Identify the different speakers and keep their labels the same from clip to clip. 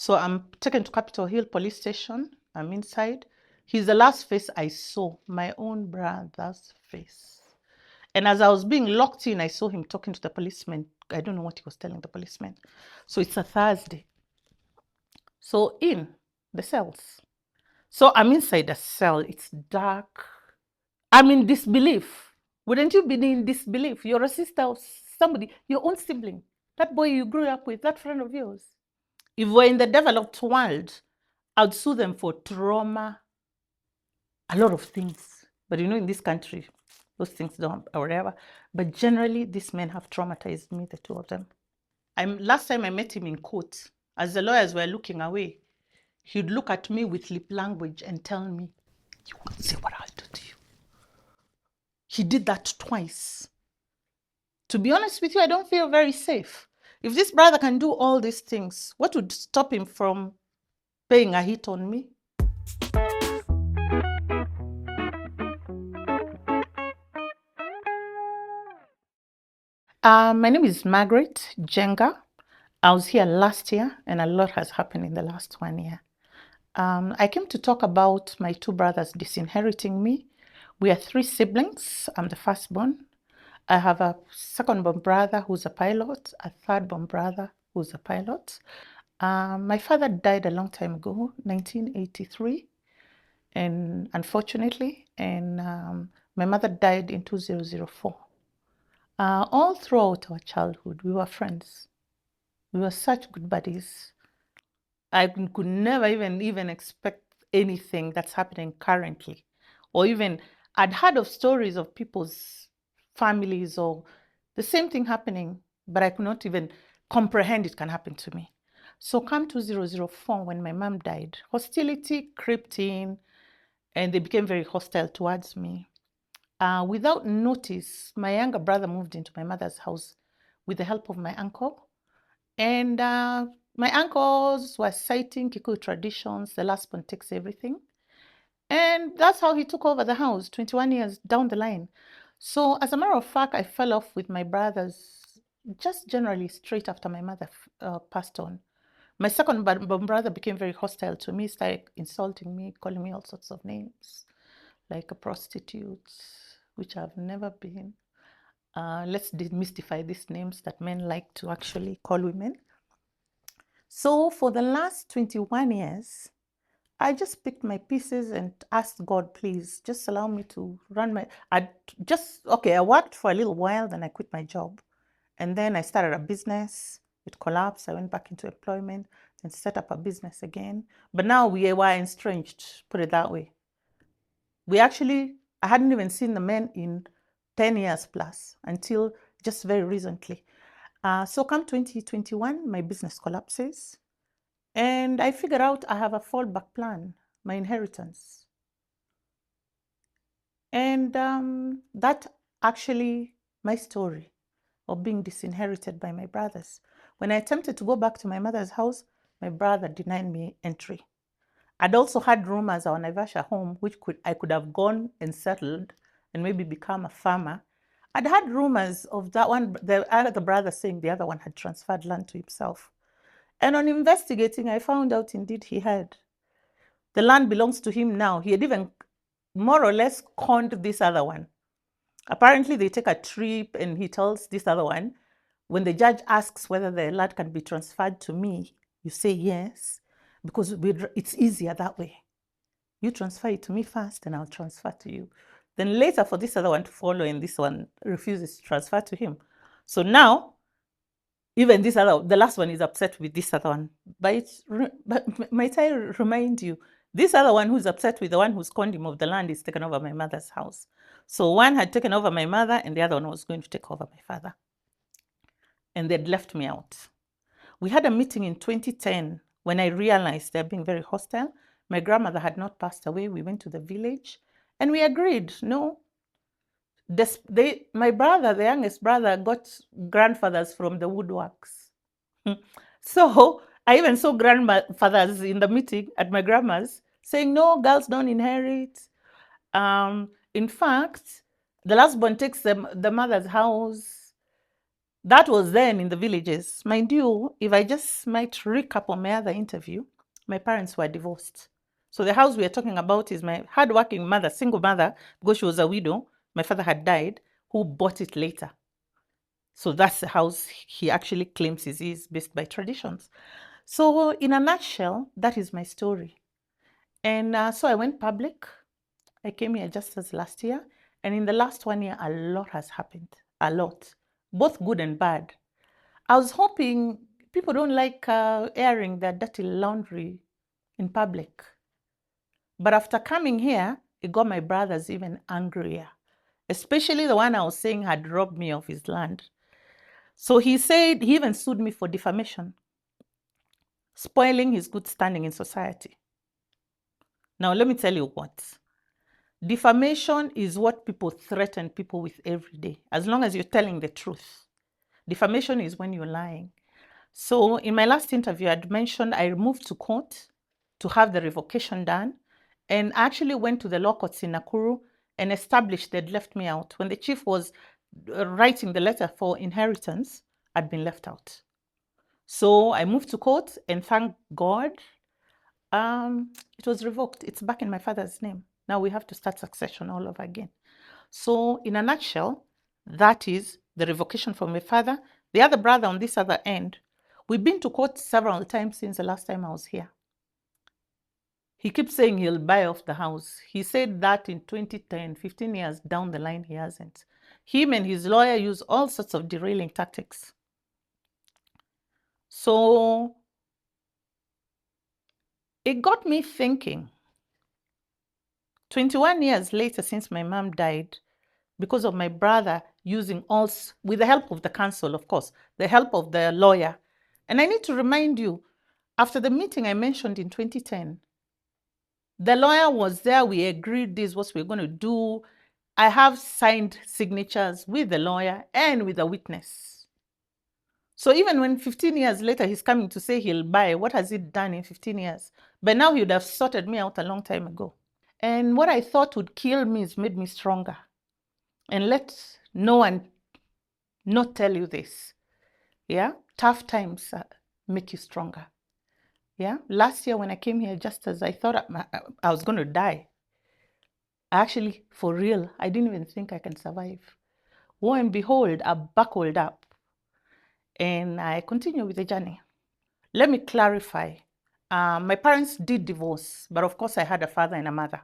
Speaker 1: So I'm taken to Capitol Hill Police Station. I'm inside. He's the last face I saw, my own brother's face. And as I was being locked in, I saw him talking to the policeman. I don't know what he was telling the policeman. So it's a Thursday. So in the cells. So I'm inside the cell. It's dark. I'm in disbelief. Wouldn't you be in disbelief? You're a sister of somebody, your own sibling, that boy you grew up with, that friend of yours. If we're in the developed world, I'd sue them for trauma, a lot of things. But in this country, those things don't, or whatever. But generally, these men have traumatized me, the two of them. Last time I met him in court, as the lawyers were looking away, he'd look at me with lip language and tell me, "You won't see what I'll do to you." He did that twice. To be honest with you, I don't feel very safe. If this brother can do all these things, what would stop him from paying a hit on me? My name is Margaret Jenga. I was here last year, and a lot has happened in the last 1 year. I came to talk about my two brothers disinheriting me. We are 3 siblings. I'm the firstborn. I have a second-born brother who's a pilot, a third-born brother who's a pilot. My father died a long time ago, 1983, and unfortunately, and my mother died in 2004. All throughout our childhood, we were friends. We were such good buddies. I could never even expect anything that's happening currently, or even I'd heard of stories of people's families or the same thing happening, but I could not even comprehend it can happen to me. So come 2004, when my mom died, hostility crept in and they became very hostile towards me. Without notice, my younger brother moved into my mother's house with the help of my uncle. And my uncles were citing Kikuyu traditions, the last one takes everything. And that's how he took over the house 21 years down the line. So as a matter of fact, I fell off with my brothers just generally straight after my mother passed on. My second brother became very hostile to me, started insulting me, calling me all sorts of names, like a prostitute, which I've never been. Let's demystify these names that men like to actually call women. So for the last 21 years, I just picked my pieces and asked God, please, just allow me to run I worked for a little while, then I quit my job. And then I started a business. It collapsed. I went back into employment and set up a business again. But now we were estranged, put it that way. I hadn't even seen the men in 10 years plus until just very recently. So come 2021, my business collapses. And I figured out I have a fallback plan, my inheritance. And that actually my story of being disinherited by my brothers. When I attempted to go back to my mother's house, my brother denied me entry. I'd also had rumors on Naivasha home, which I could have gone and settled and maybe become a farmer. I'd had rumors of that one, the other brother saying the other one had transferred land to himself. And on investigating, I found out indeed he had. The land belongs to him now. He had even more or less conned this other one. Apparently, they take a trip and he tells this other one, when the judge asks whether the land can be transferred to me, you say yes, because it's easier that way. You transfer it to me first and I'll transfer to you. Then later for this other one to follow and this one refuses to transfer to him. So now, even the last one is upset with this other one. But might I remind you, this other one who's upset with the one who's conned him of the land is taken over my mother's house. So one had taken over my mother and the other one was going to take over my father. And they'd left me out. We had a meeting in 2010 when I realized they're being very hostile. My grandmother had not passed away. We went to the village and we agreed, no. My brother, the youngest brother, got grandfathers from the woodworks. So I even saw grandfathers in the meeting at my grandma's saying, no, girls don't inherit. In fact, the last born takes the mother's house. That was then in the villages. Mind you, if I just might recap on my other interview, my parents were divorced. So the house we are talking about is my hardworking mother, single mother, because she was a widow. My father had died, who bought it later. So that's the house he actually claims is his based by traditions. So in a nutshell, that is my story. And so I went public. I came here just as last year. And in the last 1 year, a lot has happened. A lot. Both good and bad. I was hoping people don't like airing their dirty laundry in public. But after coming here, it got my brothers even angrier, especially the one I was saying had robbed me of his land. So he said he even sued me for defamation, spoiling his good standing in society. Now, let me tell you what. Defamation is what people threaten people with every day, as long as you're telling the truth. Defamation is when you're lying. So in my last interview, I'd mentioned I moved to court to have the revocation done, and I actually went to the law courts in Nakuru and established they'd left me out. When the chief was writing the letter for inheritance, I'd been left out. So I moved to court, and thank God, it was revoked. It's back in my father's name. Now we have to start succession all over again. So in a nutshell, that is the revocation from my father. The other brother on this other end, we've been to court several times since the last time I was here. He keeps saying he'll buy off the house. He said that in 2010, 15 years down the line, he hasn't. Him and his lawyer use all sorts of derailing tactics. So it got me thinking. 21 years later, since my mom died, because of my brother using all, with the help of the council, of course, the help of the lawyer. And I need to remind you, after the meeting I mentioned in 2010, the lawyer was there. We agreed this is what we're going to do. I have signed signatures with the lawyer and with a witness. So even when 15 years later he's coming to say he'll buy, what has he done in 15 years? But now he would have sorted me out a long time ago. And what I thought would kill me has made me stronger. And let no one not tell you this. Yeah, tough times make you stronger. Yeah, last year when I came here, just as I thought I was going to die, actually, for real, I didn't even think I can survive. Lo and behold, I buckled up and I continue with the journey. Let me clarify. My parents did divorce, but of course I had a father and a mother.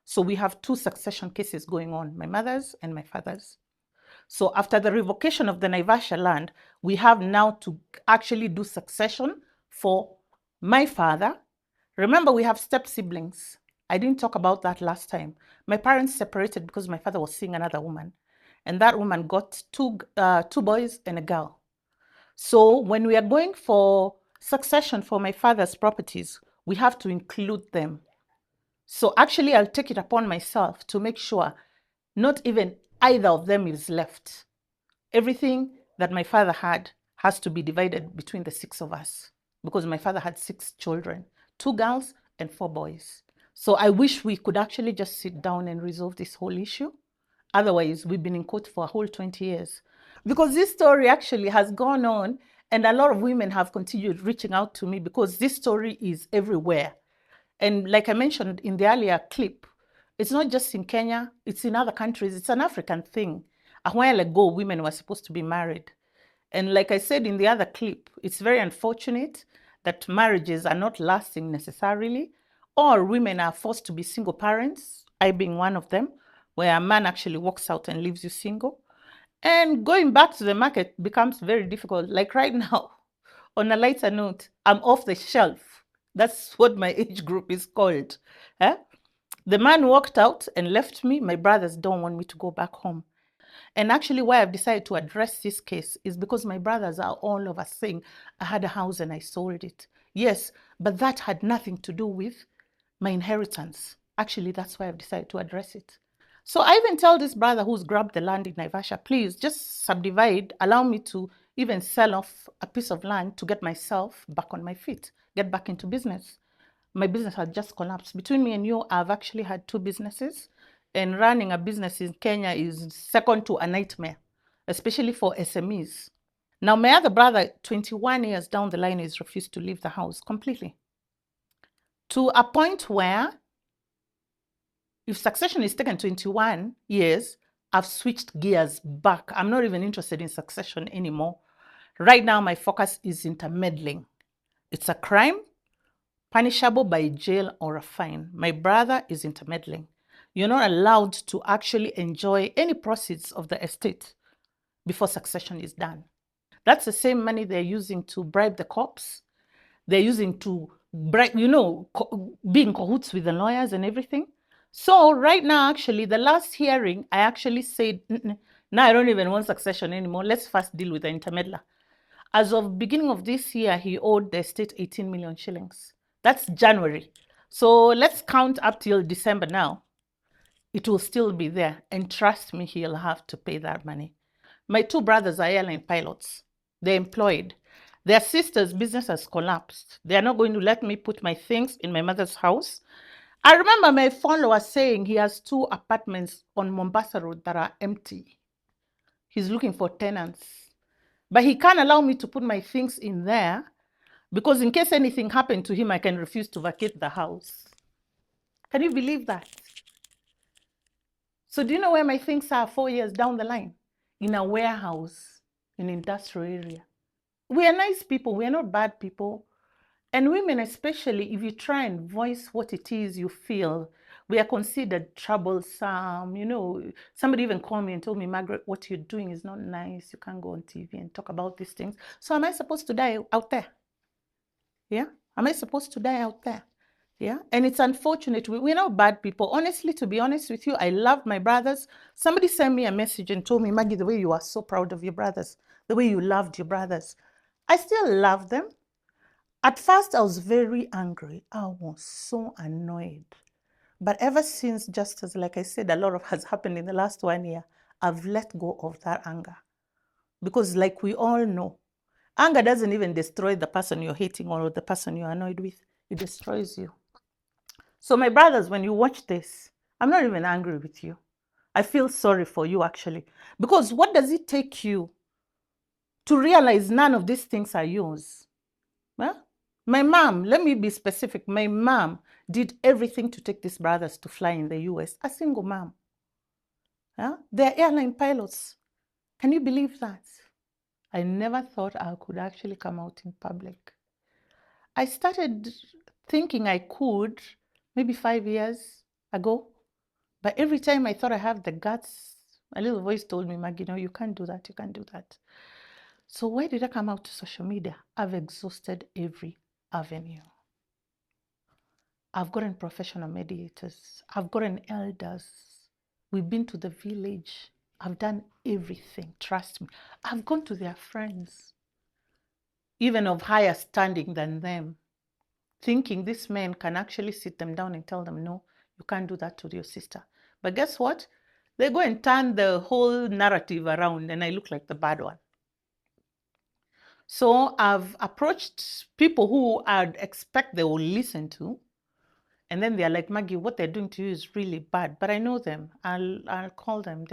Speaker 1: So we have two succession cases going on, my mother's and my father's. So after the revocation of the Naivasha land, we have now to actually do succession for my father. Remember, we have step siblings. I didn't talk about that last time. My parents separated because my father was seeing another woman. And that woman got two boys and a girl. So when we are going for succession for my father's properties, we have to include them. So actually, I'll take it upon myself to make sure not even either of them is left. Everything that my father had has to be divided between the six of us because my father had 6 children, 2 girls and 4 boys. So I wish we could actually just sit down and resolve this whole issue. Otherwise, we've been in court for a whole 20 years. Because this story actually has gone on and a lot of women have continued reaching out to me because this story is everywhere. And like I mentioned in the earlier clip, it's not just in Kenya, it's in other countries. It's an African thing. A while ago, women were supposed to be married. And like I said in the other clip, it's very unfortunate that marriages are not lasting necessarily, or women are forced to be single parents, I being one of them, where a man actually walks out and leaves you single. And going back to the market becomes very difficult. Like right now, on a lighter note, I'm off the shelf. That's what my age group is called. Eh? The man walked out and left me. My brothers don't want me to go back home. And actually, why I've decided to address this case is because my brothers are all of us saying, I had a house and I sold it. Yes, but that had nothing to do with my inheritance. Actually, that's why I've decided to address it. So I even tell this brother who's grabbed the land in Naivasha, please just subdivide, allow me to even sell off a piece of land to get myself back on my feet, get back into business. My business had just collapsed. Between me and you, I've actually had 2 businesses. And running a business in Kenya is second to a nightmare, especially for SMEs. Now, my other brother, 21 years down the line, has refused to leave the house completely. To a point where, if succession is taken 21 years, I've switched gears back. I'm not even interested in succession anymore. Right now, my focus is intermeddling. It's a crime, punishable by jail or a fine. My brother is intermeddling. You're not allowed to actually enjoy any proceeds of the estate before succession is done. That's the same money they're using to bribe the cops. They're using to bribe, be in cahoots with the lawyers and everything. So right now, actually, the last hearing, I actually said, now I don't even want succession anymore. Let's first deal with the intermeddler. As of beginning of this year, he owed the estate 18 million shillings. That's January. So let's count up till December now. It will still be there. And trust me, he'll have to pay that money. My two brothers are airline pilots. They're employed. Their sister's business has collapsed. They are not going to let me put my things in my mother's house. I remember my follower saying he has 2 apartments on Mombasa Road that are empty. He's looking for tenants. But he can't allow me to put my things in there because in case anything happened to him, I can refuse to vacate the house. Can you believe that? So do you know where my things are 4 years down the line? In a warehouse, in an industrial area. We are nice people. We are not bad people. And women, especially, if you try and voice what it is you feel, we are considered troublesome. Somebody even called me and told me, Margaret, what you're doing is not nice. You can't go on TV and talk about these things. So am I supposed to die out there? Yeah? Am I supposed to die out there? Yeah? And it's unfortunate. We're not bad people. Honestly, to be honest with you, I love my brothers. Somebody sent me a message and told me, Maggie, the way you are so proud of your brothers, the way you loved your brothers. I still love them. At first, I was very angry. I was so annoyed. But ever since, just as like I said, a lot has happened in the last 1 year, I've let go of that anger. Because like we all know, anger doesn't even destroy the person you're hating or the person you're annoyed with. It destroys you. So my brothers, when you watch this, I'm not even angry with you. I feel sorry for you, actually. Because what does it take you to realize none of these things are yours? Huh? My mom, let me be specific. My mom did everything to take these brothers to fly in the US. A single mom. Huh? They're airline pilots. Can you believe that? I never thought I could actually come out in public. I started thinking I could maybe 5 years ago. But every time I thought I have the guts, a little voice told me, Maggie, no, you can't do that. You can't do that. So why did I come out to social media? I've exhausted every avenue. I've gotten professional mediators. I've gotten elders. We've been to the village. I've done everything. Trust me. I've gone to their friends, even of higher standing than them, thinking this man can actually sit them down and tell them, no, you can't do that to your sister. But guess what? They go and turn the whole narrative around and I look like the bad one. So I've approached people who I'd expect they will listen to. And then they're like, Maggie, what they're doing to you is really bad. But I know them. I'll call them.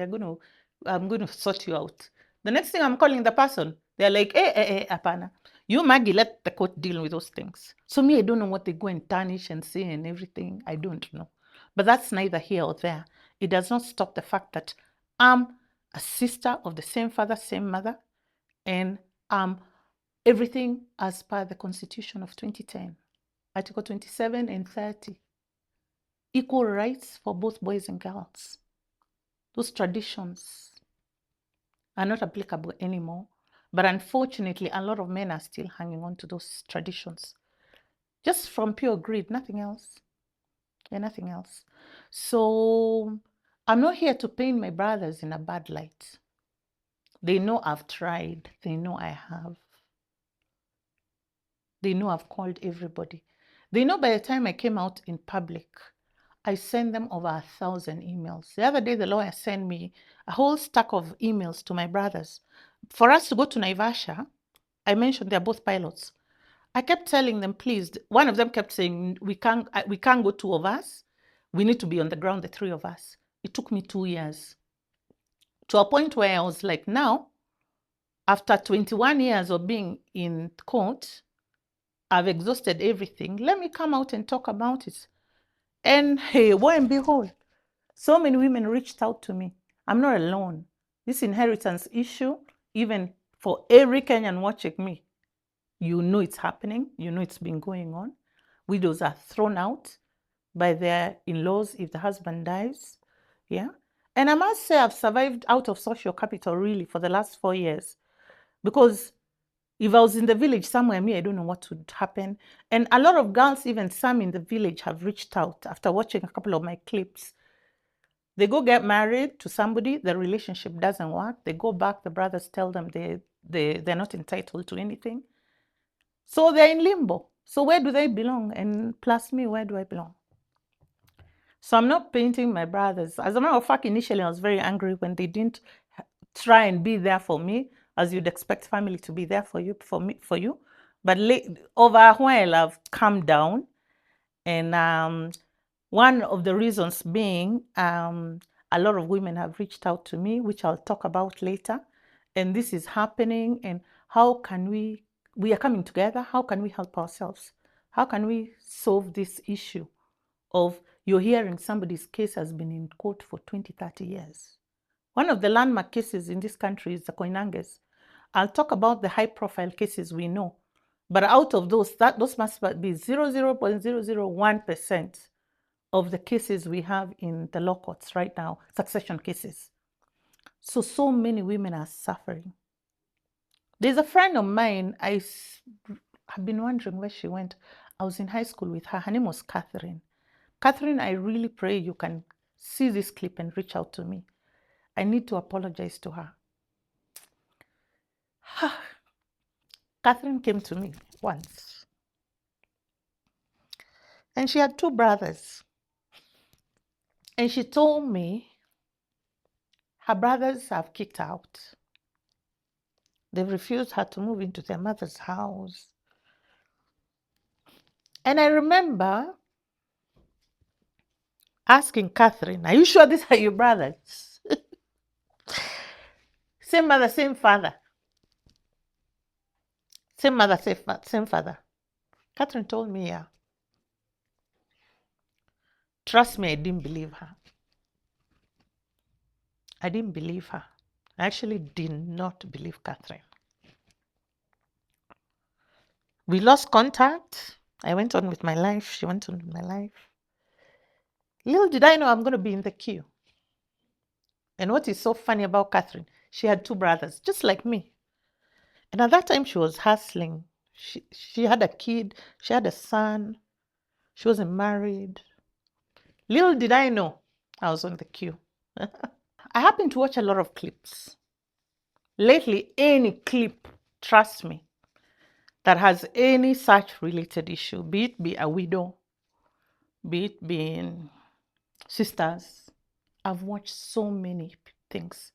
Speaker 1: I'm going to sort you out. The next thing I'm calling the person, they're like, apana. You, Maggie, let the court deal with those things. So me, I don't know what they go and tarnish and say and everything. I don't know. But that's neither here or there. It does not stop the fact that I'm a sister of the same father, same mother, and everything as per the Constitution of 2010, Article 27 and 30. Equal rights for both boys and girls. Those traditions are not applicable anymore. But unfortunately, a lot of men are still hanging on to those traditions. Just from pure greed, nothing else. Yeah, nothing else. So I'm not here to paint my brothers in a bad light. They know I've tried. They know I have. They know I've called everybody. They know by the time I came out in public, I sent them over 1,000 emails. The other day, the lawyer sent me a whole stack of emails to my brothers. For us to go to Naivasha, I mentioned they're both pilots. I kept telling them, please, one of them kept saying, we can't go 2 of us. We need to be on the ground, the 3 of us. It took me 2 years. To a point where I was like, now, After 21 years of being in court, I've exhausted everything. Let me come out and talk about it. And hey, lo and behold, so many women reached out to me. I'm not alone. This inheritance issue, even for every Kenyan watching me, you know it's happening. You know it's been going on. Widows are thrown out by their in-laws if the husband dies. Yeah. And I must say I've survived out of social capital really for the last 4 years. Because if I was in the village somewhere, I don't know what would happen. And a lot of girls, even some in the village, have reached out after watching a couple of my clips. They go get married to somebody, the relationship doesn't work. They go back, the brothers tell them they're not entitled to anything. So they're in limbo. So where do they belong? And plus me, where do I belong? So I'm not painting my brothers. As a matter of fact, initially I was very angry when they didn't try and be there for me, as you'd expect family to be there for you, for you. But over a while, I've calmed down. And one of the reasons being, a lot of women have reached out to me, which I'll talk about later. And this is happening. And how can we are coming together. How can we help ourselves? How can we solve this issue of you're hearing somebody's case has been in court for 20, 30 years? One of the landmark cases in this country is the Koinanges. I'll talk about the high-profile cases we know. But out of those, those must be 0.001% of the cases we have in the law courts right now, succession cases. So many women are suffering. There's a friend of mine, I've been wondering where she went. I was in high school with her. Her name was Catherine. Catherine, I really pray you can see this clip and reach out to me. I need to apologize to her. Catherine came to me once. And she had 2 brothers. And she told me her brothers have kicked her out. They've refused her to move into their mother's house. And I remember asking Catherine, are you sure these are your brothers? Same mother, same father. Same mother, same father. Catherine told me, yeah. Trust me, I didn't believe her. I didn't believe her. I actually did not believe Catherine. We lost contact. I went on with my life. She went on with my life. Little did I know I'm going to be in the queue. And what is so funny about Catherine, she had 2 brothers, just like me. And at that time, she was hustling. She had a kid. She had a son. She wasn't married. Little did I know I was on the queue. I happen to watch a lot of clips. Lately, any clip, trust me, that has any such related issue, be it be a widow, be it being sisters, I've watched so many things.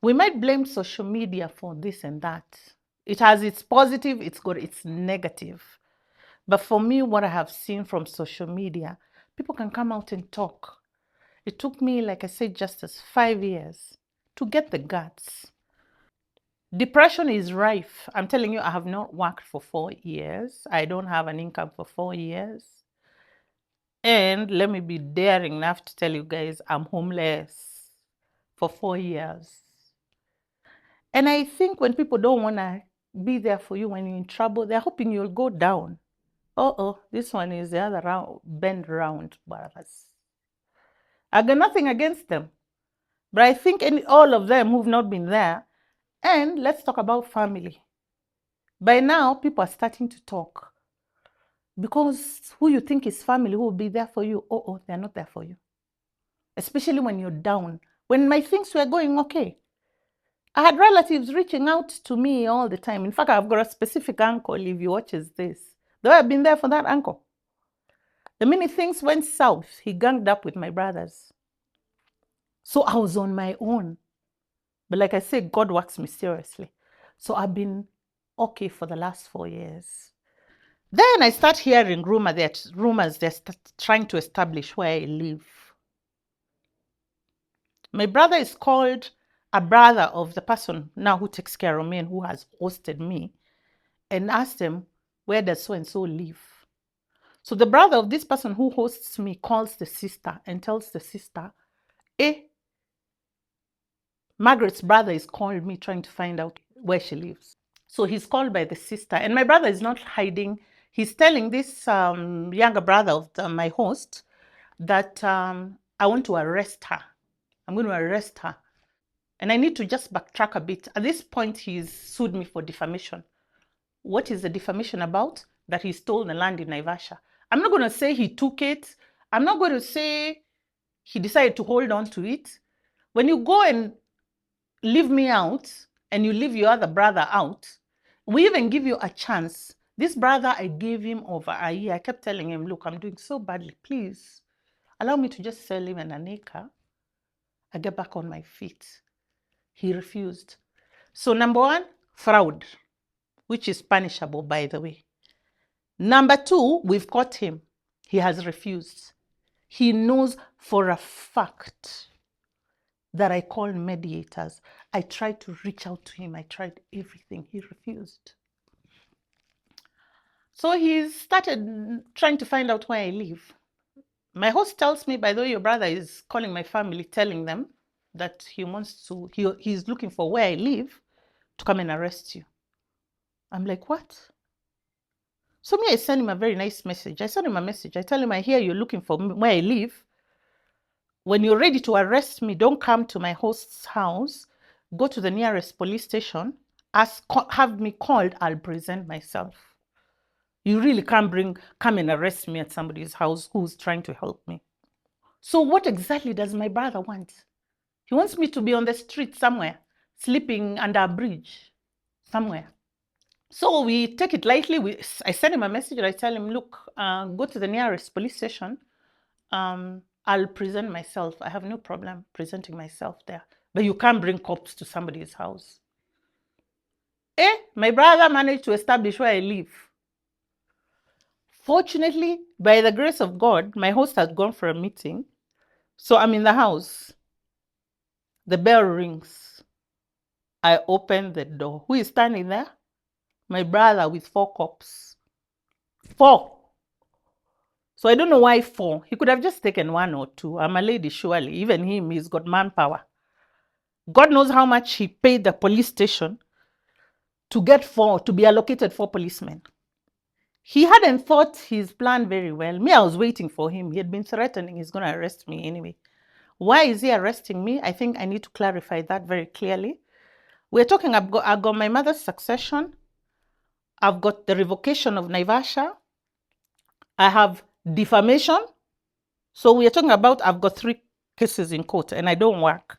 Speaker 1: We might blame social media for this and that. It has its positive, it's got its negative. But for me, what I have seen from social media, people can come out and talk. It took me, like I said, Justus, 5 years to get the guts. Depression is rife. I'm telling you, I have not worked for 4 years. I don't have an income for 4 years. And let me be daring enough to tell you guys, I'm homeless for 4 years. And I think when people don't want to be there for you when you're in trouble, they're hoping you'll go down. This one is the other round, bend round, brothers. I got nothing against them. But I think all of them who've not been there, and let's talk about family. By now, people are starting to talk. Because who you think is family, who will be there for you, they're not there for you. Especially when you're down. When my things were going okay, I had relatives reaching out to me all the time. In fact, I've got a specific uncle, if he watches this. Though I've been there for that uncle. The minute things went south, he ganged up with my brothers. So I was on my own. But like I say, God works mysteriously. So I've been okay for the last 4 years. Then I start hearing rumors they're trying to establish where I live. My brother is called a brother of the person now who takes care of me and who has hosted me, and asked him, where does so-and-so live? So the brother of this person who hosts me calls the sister and tells the sister, Margaret's brother is calling me trying to find out where she lives. So he's called by the sister, and my brother is not hiding. He's telling this younger brother of my host that I want to arrest her. I'm going to arrest her. And I need to just backtrack a bit. At this point, he's sued me for defamation. What is the defamation about? That he stole the land in Naivasha. I'm not going to say he took it. I'm not going to say he decided to hold on to it. When you go and leave me out and you leave your other brother out, we even give you a chance. This brother, I gave him over a year. I kept telling him, look, I'm doing so badly. Please allow me to just sell him an acre. I get back on my feet. He refused. So number one, fraud, which is punishable, by the way. Number two, we've caught him. He has refused. He knows for a fact that I called mediators. I tried to reach out to him. I tried everything. He refused. So he started trying to find out where I live. My host tells me, by the way, your brother is calling my family, telling them that he's looking for where I live to come and arrest you. I'm like, what? So me, I send him a very nice message. I send him a message. I tell him, I hear you're looking for where I live. When you're ready to arrest me, don't come to my host's house. Go to the nearest police station. Have me called. I'll present myself. You really can't come and arrest me at somebody's house who's trying to help me. So what exactly does my brother want? He wants me to be on the street somewhere, sleeping under a bridge somewhere. So we take it lightly. I send him a message and I tell him, look, go to the nearest police station. I'll present myself. I have no problem presenting myself there. But you can't bring cops to somebody's house. My brother managed to establish where I live. Fortunately, by the grace of God, my host had gone for a meeting. So I'm in the house. The bell rings. I open the door. Who is standing there? My brother with 4 cops. 4. So I don't know why 4. He could have just taken 1 or 2. I'm a lady, surely. Even him, he's got manpower. God knows how much he paid the police station to get 4, to be allocated 4 policemen. He hadn't thought his plan very well. Me, I was waiting for him. He had been threatening he's going to arrest me anyway. Why is he arresting me? I think I need to clarify that very clearly. We're talking, I've got my mother's succession. I've got the revocation of Naivasha. I have defamation. So we're talking about, I've got 3 cases in court and I don't work.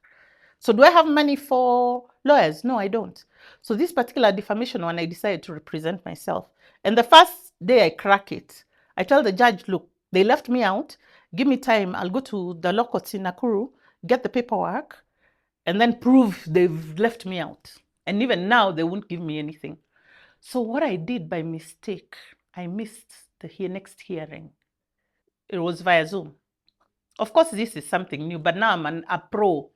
Speaker 1: So do I have money for lawyers? No, I don't. So this particular defamation one, I decided to represent myself. And the first day I crack it, I tell the judge, look, they left me out. Give me time. I'll go to the law courts in Nakuru, get the paperwork, and then prove they've left me out. And even now, they won't give me anything. So what I did by mistake, I missed the next hearing. It was via Zoom. Of course, this is something new, but now I'm a pro.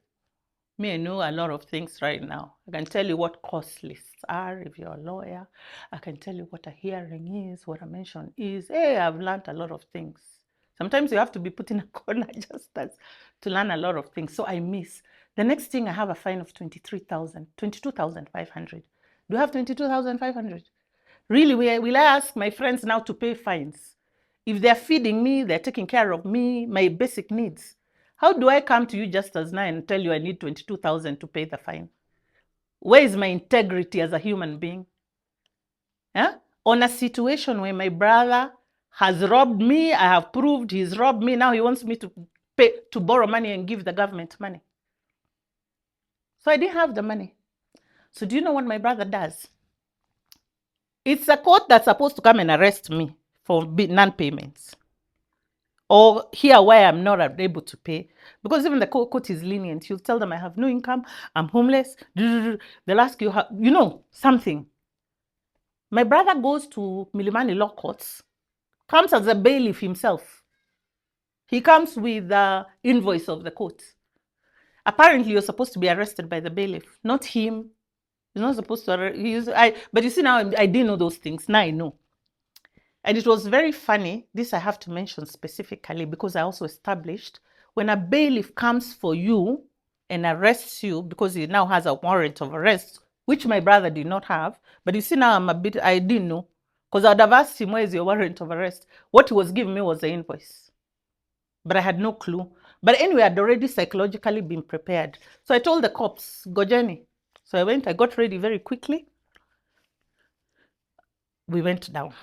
Speaker 1: Me, I know a lot of things right now. I can tell you what cost lists are if you're a lawyer. I can tell you what a hearing is, what a mention is. Hey, I've learned a lot of things. Sometimes you have to be put in a corner just to learn a lot of things. So I miss. The next thing, I have a fine of 22,500. Do I have 22,500? Really, will I ask my friends now to pay fines? If they're feeding me, they're taking care of me, my basic needs. How do I come to you Justus now and tell you I need 22,000 to pay the fine? Where is my integrity as a human being? On a situation where my brother has robbed me, I have proved he's robbed me, now he wants me to borrow money and give the government money. So I didn't have the money. So do you know what my brother does? It's a court that's supposed to come and arrest me for non-payments, or here where I'm not able to pay, because even the court is lenient. You'll tell them I have no income, I'm homeless. They'll ask you, something. My brother goes to Milimani law courts, comes as a bailiff himself. He comes with the invoice of the court. Apparently, you're supposed to be arrested by the bailiff, not him. He's not supposed to arrest. But you see, now I didn't know those things. Now I know. And it was very funny. This I have to mention specifically because I also established when a bailiff comes for you and arrests you because he now has a warrant of arrest, which my brother did not have. But you see, now I didn't know because I'd have asked him, where is your warrant of arrest? What he was giving me was the invoice. But I had no clue. But anyway, I'd already psychologically been prepared. So I told the cops, go Jenny. So I went, I got ready very quickly. We went down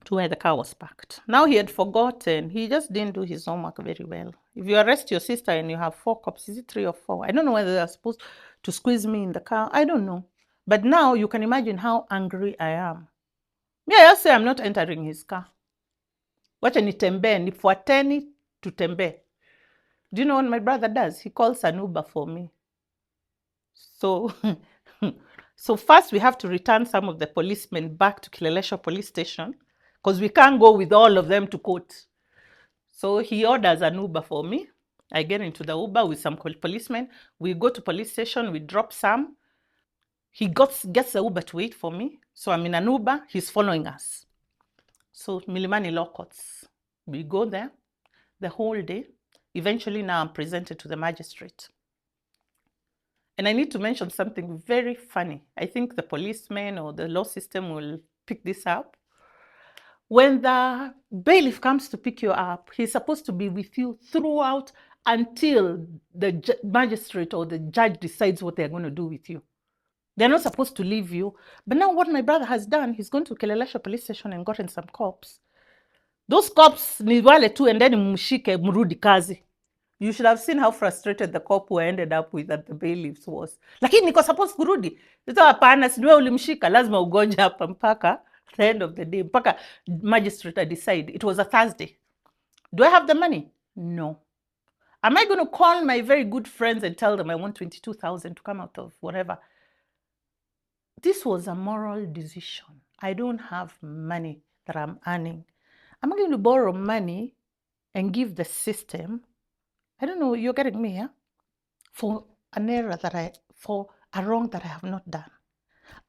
Speaker 1: to where the car was parked. Now he had forgotten. He just didn't do his homework very well. If you arrest your sister and you have 4 cops, is it 3 or 4? I don't know whether they're supposed to squeeze me in the car. I don't know. But now you can imagine how angry I am. Me, I just say I'm not entering his car. Wacha nitembee, nifuateni tutembee. Do you know what my brother does? He calls an Uber for me. So, so first we have to return some of the policemen back to Kileleshwa police station because we can't go with all of them to court. So he orders an Uber for me. I get into the Uber with some policemen. We go to police station. We drop Sam. He gets the Uber to wait for me. So I'm in an Uber. He's following us. So Milimani Law Courts. We go there the whole day. Eventually now I'm presented to the magistrate. And I need to mention something very funny. I think the policeman or the law system will pick this up. When the bailiff comes to pick you up, he's supposed to be with you throughout until the magistrate or the judge decides what they're going to do with you. They're not supposed to leave you. But now what my brother has done, he's gone to Kileleshwa police station and gotten some cops. Those cops ni wale tu and then mshike mrudi kazi. You should have seen how frustrated the cop who I ended up with at the bailiffs was. Lakini niko supposed kurudi. Nito hapana, si wewe ulimshika, lazima ugonje hapa mpaka the end of the day. Mpaka magistrate decide. It was a Thursday. Do I have the money? No. Am I going to call my very good friends and tell them I want 22,000 to come out of whatever? This was a moral decision. I don't have money that I'm earning. Am I going to borrow money and give the system? I don't know, you're getting me, yeah? For an error for a wrong that I have not done.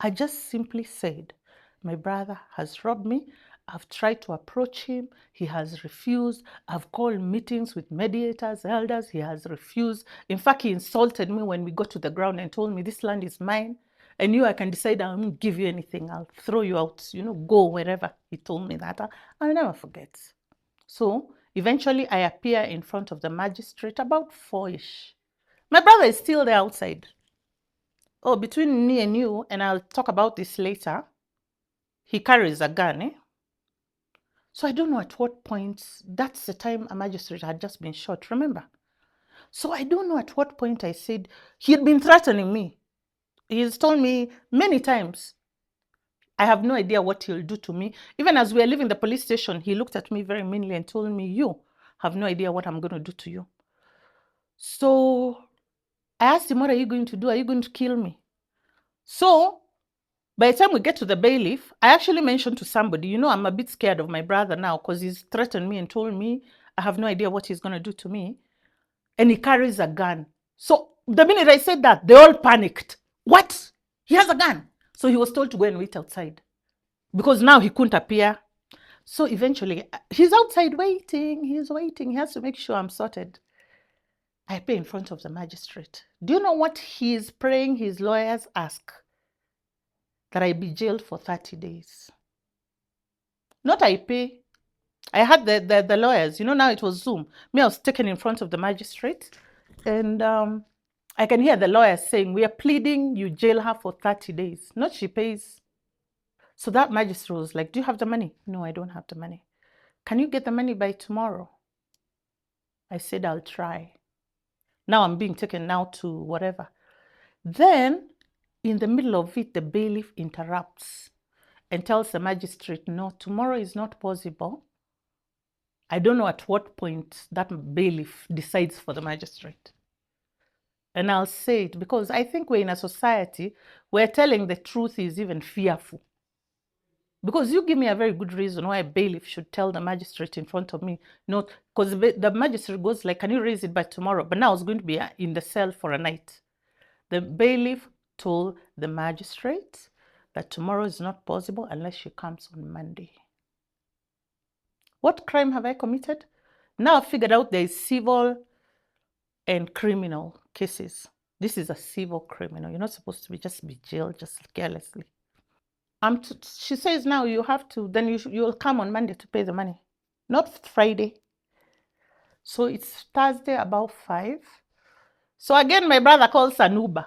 Speaker 1: I just simply said, my brother has robbed me. I've tried to approach him. He has refused. I've called meetings with mediators, elders. He has refused. In fact, he insulted me when we got to the ground and told me this land is mine. And I can decide I won't give you anything. I'll throw you out, go wherever. He told me that. I'll never forget. So eventually I appear in front of the magistrate about 4-ish. My brother is still there outside. Oh, between me and you, and I'll talk about this later, he carries a gun. So I don't know at what point, that's the time a magistrate had just been shot, remember? So I don't know at what point I said, he had been threatening me. He's told me many times, I have no idea what he'll do to me. Even as we were leaving the police station, he looked at me very meanly and told me, you have no idea what I'm going to do to you. So I asked him, what are you going to do? Are you going to kill me? So by the time we get to the bailiff, I actually mentioned to somebody, I'm a bit scared of my brother now because he's threatened me and told me I have no idea what he's going to do to me. And he carries a gun. So the minute I said that, they all panicked. What? He has a gun. So he was told to go and wait outside because now he couldn't appear. So eventually, he's outside waiting. He's waiting. He has to make sure I'm sorted. I pay in front of the magistrate. Do you know what he's praying his lawyers ask? That I be jailed for 30 days. Not I pay. I had the lawyers. Now it was Zoom. Me, I was taken in front of the magistrate. And I can hear the lawyers saying, we are pleading you jail her for 30 days. Not she pays. So that magistrate was like, do you have the money? No, I don't have the money. Can you get the money by tomorrow? I said, I'll try. Now I'm being taken now to whatever. Then, in the middle of it, the bailiff interrupts and tells the magistrate, no, tomorrow is not possible. I don't know at what point that bailiff decides for the magistrate. And I'll say it because I think we're in a society where telling the truth is even fearful. Because you give me a very good reason why a bailiff should tell the magistrate in front of me, not because the magistrate goes like, can you raise it by tomorrow? But now I was going to be in the cell for a night. The bailiff told the magistrate that tomorrow is not possible unless she comes on Monday. What crime have I committed? Now I've figured out there is civil and criminal cases. This is a civil criminal. You're not supposed to just be jailed just carelessly. She says now you have to, then you'll come on Monday to pay the money, not Friday. So it's Thursday about 5. So again, my brother calls an Uber.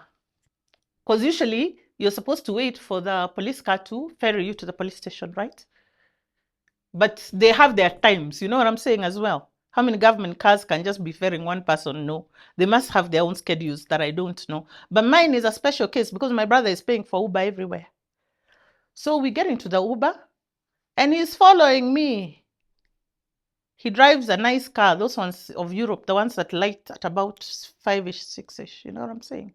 Speaker 1: Because usually you're supposed to wait for the police car to ferry you to the police station, right? But they have their times, you know what I'm saying as well? How many government cars can just be ferrying one person? No. They must have their own schedules that I don't know. But mine is a special case because my brother is paying for Uber everywhere. So we get into the Uber and he's following me. He drives a nice car, those ones of Europe, the ones that light at about 5-ish, 6-ish, you know what I'm saying?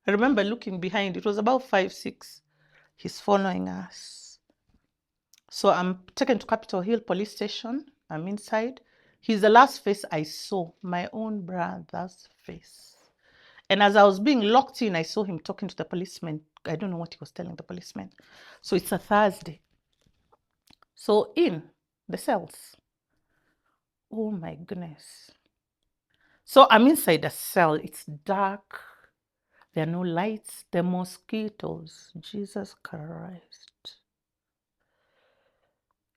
Speaker 1: I remember looking behind, it was about 5, 6. He's following us. So I'm taken to Capitol Hill Police Station. I'm inside. He's the last face I saw, my own brother's face. And as I was being locked in, I saw him talking to the policeman. I don't know what he was telling the policeman. So it's a Thursday. So in the cells. Oh my goodness. So I'm inside the cell. It's dark. There are no lights. The mosquitoes. Jesus Christ.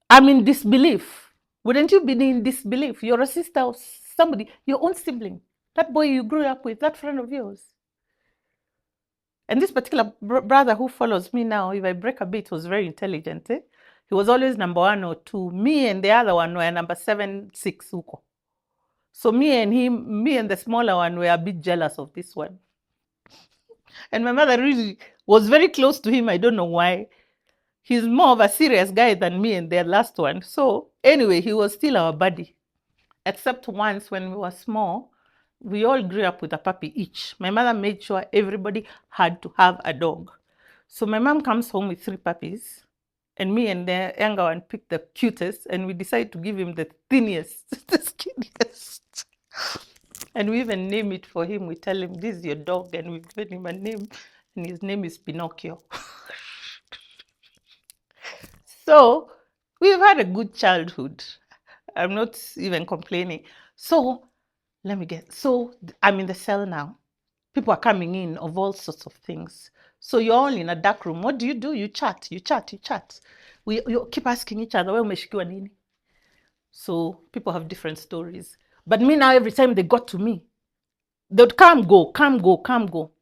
Speaker 1: I'm in disbelief. Wouldn't you be in disbelief? You're a sister of somebody, your own sibling, that boy you grew up with, that friend of yours. And this particular brother who follows me now, if I break a bit, was very intelligent. He was always number 1 or 2. Me and the other one were number 7, 6. So me and the smaller one were a bit jealous of this one. And my mother really was very close to him. I don't know why. He's more of a serious guy than me and the last one. So anyway, he was still our buddy. Except once when we were small, we all grew up with a puppy each. My mother made sure everybody had to have a dog. So my mom comes home with 3 puppies, and me and the younger one picked the cutest, and we decided to give him the thinnest, the skinniest. And we even name it for him. We tell him, this is your dog, and we've given him a name, and his name is Pinocchio. So we've had a good childhood. I'm not even complaining. So I'm in the cell now. People are coming in of all sorts of things. So you're all in a dark room. What do? You chat. You keep asking each other, where umeshikiwa nini? So people have different stories. But me now, every time they got to me, they would come, go.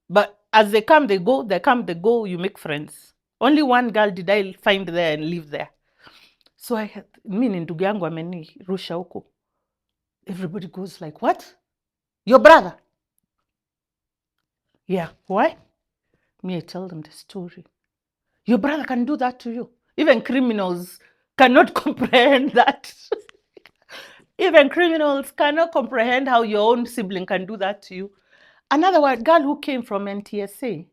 Speaker 1: But as they come, they go, you make friends. Only one girl did I find there and live there. So mi ni ndugu yangu amenirusha huko. Everybody goes like, what? Your brother? Yeah, why? Me, I tell them the story. Your brother can do that to you. Even criminals cannot comprehend that. Even criminals cannot comprehend how your own sibling can do that to you. Another one, girl who came from NTSA,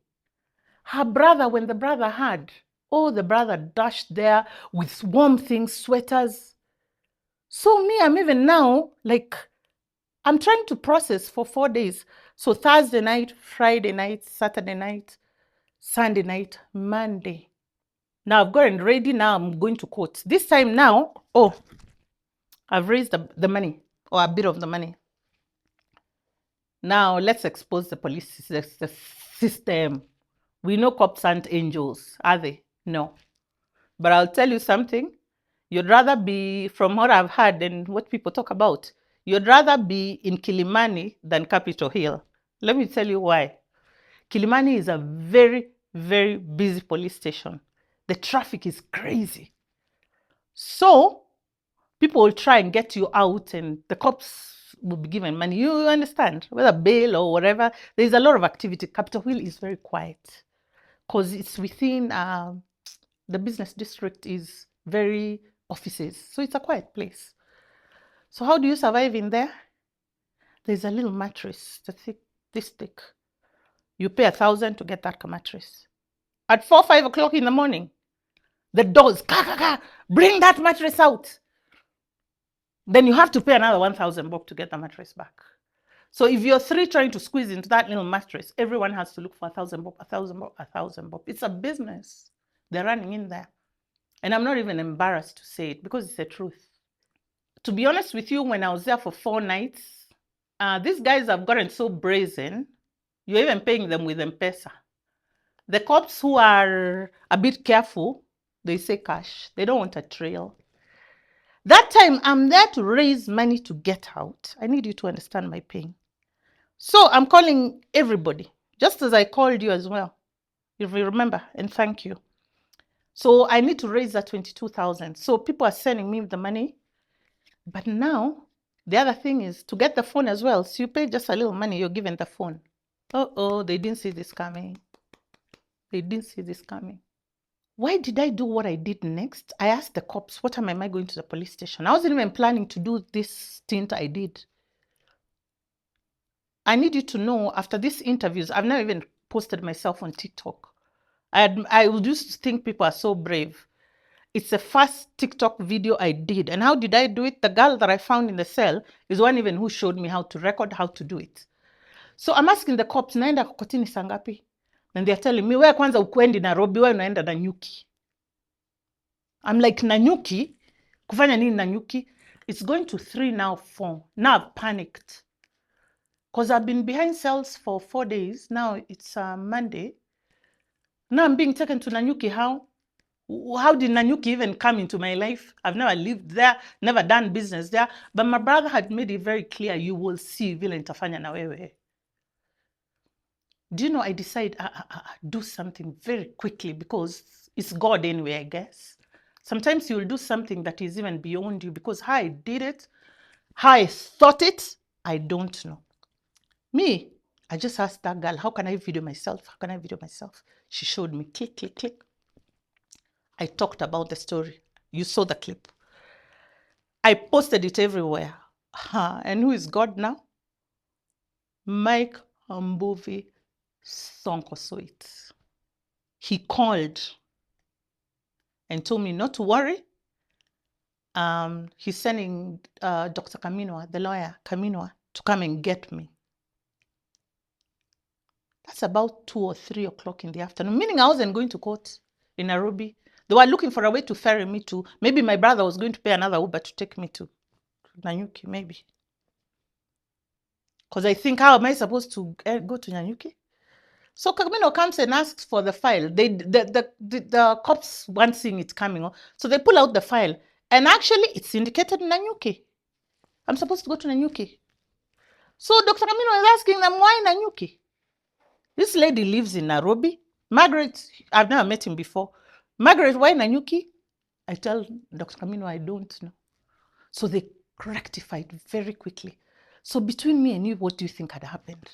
Speaker 1: her brother, when the brother had, the brother dashed there with warm things, sweaters. So me, I'm even now, like, I'm trying to process for 4 days. So Thursday night, Friday night, Saturday night, Sunday night, Monday. Now I've gotten ready. Now I'm going to court. This time now, I've raised the money, or a bit of the money. Now let's expose the police the system. We know cops aren't angels, are they? No. But I'll tell you something. You'd rather be, from what I've heard and what people talk about, you'd rather be in Kilimani than Capitol Hill. Let me tell you why. Kilimani is a very, very busy police station. The traffic is crazy. So people will try and get you out, and the cops will be given money. You understand? Whether bail or whatever, there's a lot of activity. Capitol Hill is very quiet because it's within the business district, is very offices. So it's a quiet place. So how do you survive in there? There's a little mattress, this thick. You pay 1,000 to get that mattress. At 4, 5 o'clock in the morning, The doors, bring that mattress out. Then you have to pay another 1,000 bob to get the mattress back. So if you're three trying to squeeze into that little mattress, everyone has to look for 1,000 bob, 1,000 bob, 1,000 bob. It's a business. They're running in there. And I'm not even embarrassed to say it because it's the truth. To be honest with you, when I was there for 4 nights, these guys have gotten so brazen, you're even paying them with Mpesa. The cops who are a bit careful, they say cash. They don't want a trail. That time, I'm there to raise money to get out. I need you to understand my pain. So I'm calling everybody, just as I called you as well, if you remember, and thank you. So I need to raise that 22,000. So people are sending me the money. But now, the other thing is to get the phone as well. So you pay just a little money, you're given the phone. Oh, they didn't see this coming. They didn't see this coming. Why did I do what I did next? I asked the cops, what time am I going to the police station? I wasn't even planning to do this stint I did. I need you to know, after these interviews, I've never even posted myself on TikTok. I would used to think people are so brave. It's the first TikTok video I did. And how did I do it? The girl that I found in the cell is one even who showed me how to record, how to do it. So I'm asking the cops, naenda kokotini sangapi? And they're telling me, wewe kwanza ukwendi Nairobi, wewe unaenda Nanyuki. I'm like, Nanyuki? Kufanya nini Nanyuki? It's going to 3 now, 4. Now I've panicked. Because I've been behind cells for 4 days. Now it's Monday. Now I'm being taken to Nanyuki. How? How did Nanyuki even come into my life? I've never lived there, never done business there. But my brother had made it very clear, you will see vile nitafanya na wewe. Do you know, I decided do something very quickly because it's God anyway, I guess. Sometimes you'll do something that is even beyond you because how I did it, how I thought it, I don't know. Me, I just asked that girl, how can I video myself? How can I video myself? She showed me, click, click, click. I talked about the story. You saw the clip. I posted it everywhere. And who is God now? Mike Sonko saw it. He called and told me not to worry. He's sending Dr. Kaminwa, the lawyer, Kaminwa, to come and get me. That's about 2 or 3 o'clock in the afternoon, meaning I wasn't going to court in Nairobi. They were looking for a way to ferry me to, maybe my brother was going to pay another Uber to take me to Nanyuki, maybe. Because I think, how am I supposed to go to Nanyuki? So Kaminwa comes and asks for the file. The cops weren't seeing it coming. So they pull out the file. And actually, it's indicated in Nanyuki. I'm supposed to go to Nanyuki. So Dr. Kaminwa is asking them, why Nanyuki? This lady lives in Nairobi. Margaret, I've never met him before. Margaret, why Nanyuki? I tell Dr. Kaminwa, I don't know. So they rectified very quickly. So between me and you, what do you think had happened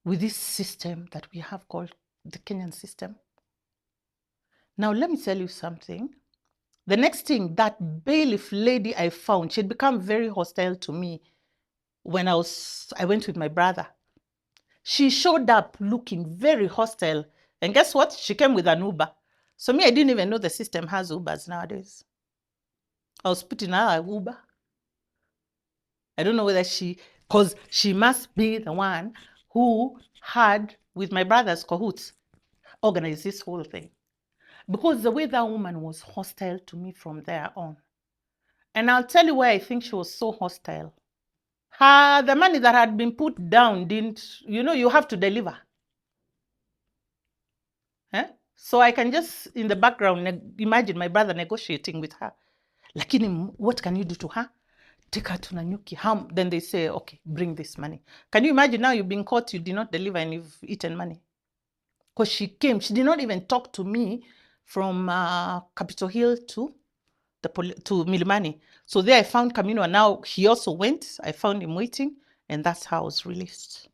Speaker 1: with this system that we have called the Kenyan system? Now, let me tell you something. The next thing, that bailiff lady I found, she had become very hostile to me when I went with my brother. She showed up looking very hostile. And guess what? She came with an Uber. So me, I didn't even know the system has Ubers nowadays. I was putting her an Uber. I don't know whether because she must be the one who had, with my brother's cahoots, organized this whole thing. Because the way that woman was hostile to me from there on. And I'll tell you why I think she was so hostile. The money that had been put down didn't, you have to deliver. So I can just, in the background, imagine my brother negotiating with her. Lakini, what can you do to her? Take her to Nanyuki. Then they say, okay, bring this money. Can you imagine now you've been caught, you did not deliver and you've eaten money? Because she came, she did not even talk to me from Capitol Hill to Milimani. So there I found Kaminwa. Now he also went. I found him waiting, and that's how I was released.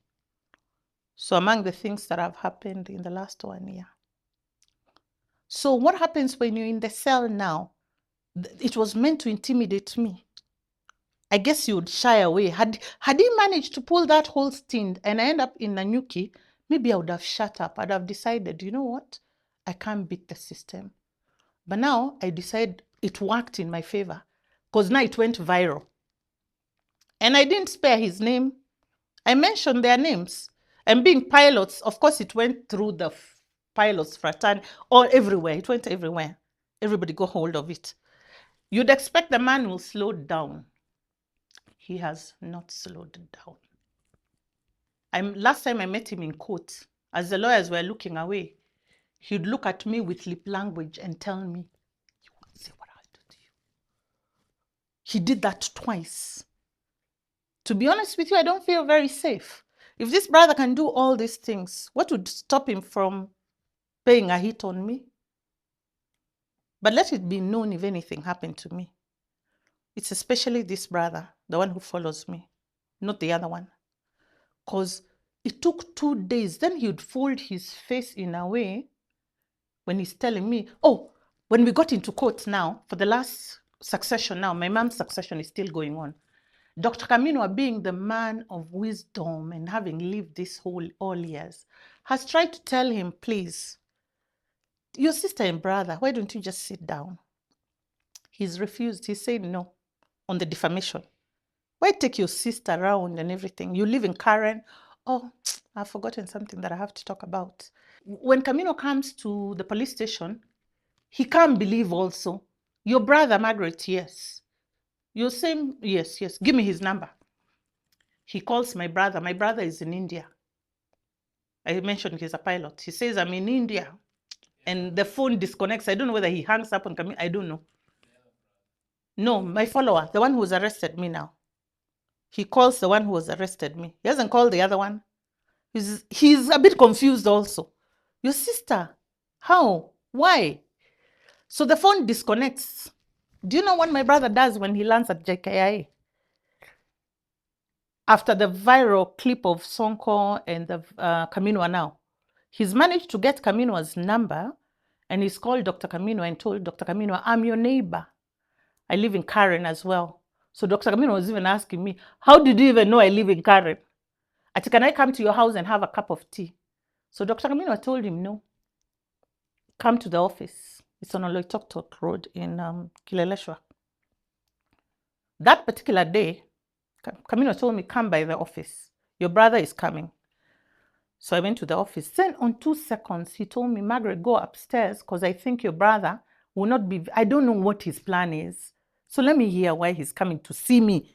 Speaker 1: So among the things that have happened in the last 1 year. So what happens when you're in the cell now? It was meant to intimidate me. I guess you would shy away. Had he managed to pull that whole stint and I end up in Nanyuki, maybe I would have shut up. I'd have decided, you know what? I can't beat the system. But now I decided it worked in my favor because now it went viral. And I didn't spare his name. I mentioned their names. And being pilots, of course, it went through the pilots fraternity or everywhere. It went everywhere. Everybody got hold of it. You'd expect the man will slow down. He has not slowed down. Last time I met him in court, as the lawyers were looking away, he'd look at me with lip language and tell me, "You won't say what I'll do to you." He did that twice. To be honest with you, I don't feel very safe. If this brother can do all these things, what would stop him from paying a hit on me? But let it be known if anything happened to me. It's especially this brother, the one who follows me, not the other one. Because it took 2 days. Then he would fold his face in a way when he's telling me, oh, when we got into court now, for the last succession now, my mom's succession is still going on. Dr. Kaminwa, being the man of wisdom and having lived this all years, has tried to tell him, please, your sister and brother, why don't you just sit down? He's refused. He said no on the defamation. Why take your sister around and everything? You live in Karen. Oh, I've forgotten something that I have to talk about. When Kaminwa comes to the police station, he can't believe also. Your brother, Margaret, yes. Your same, yes. Give me his number. He calls my brother. My brother is in India. I mentioned he's a pilot. He says, I'm in India. And the phone disconnects. I don't know whether he hangs up on Kaminwa. I don't know. No, my follower, the one who's arrested me now. He calls the one who has arrested me. He hasn't called the other one. He's a bit confused also. Your sister? How? Why? So the phone disconnects. Do you know what my brother does when he lands at JKIA? After the viral clip of Sonko and the Kaminwa now, he's managed to get Kaminwa's number, and he's called Dr. Kaminwa and told Dr. Kaminwa, I'm your neighbor. I live in Karen as well. So Dr. Kaminwa was even asking me, how did you even know I live in Karen? Can I come to your house and have a cup of tea? So Dr. Kaminwa told him, no. Come to the office. It's on Oloitoktok Road in Kileleshwa. That particular day, Kaminwa told me, come by the office. Your brother is coming. So I went to the office. Then on 2 seconds, he told me, Margaret, go upstairs because I think your brother will not be, I don't know what his plan is. So let me hear why he's coming to see me.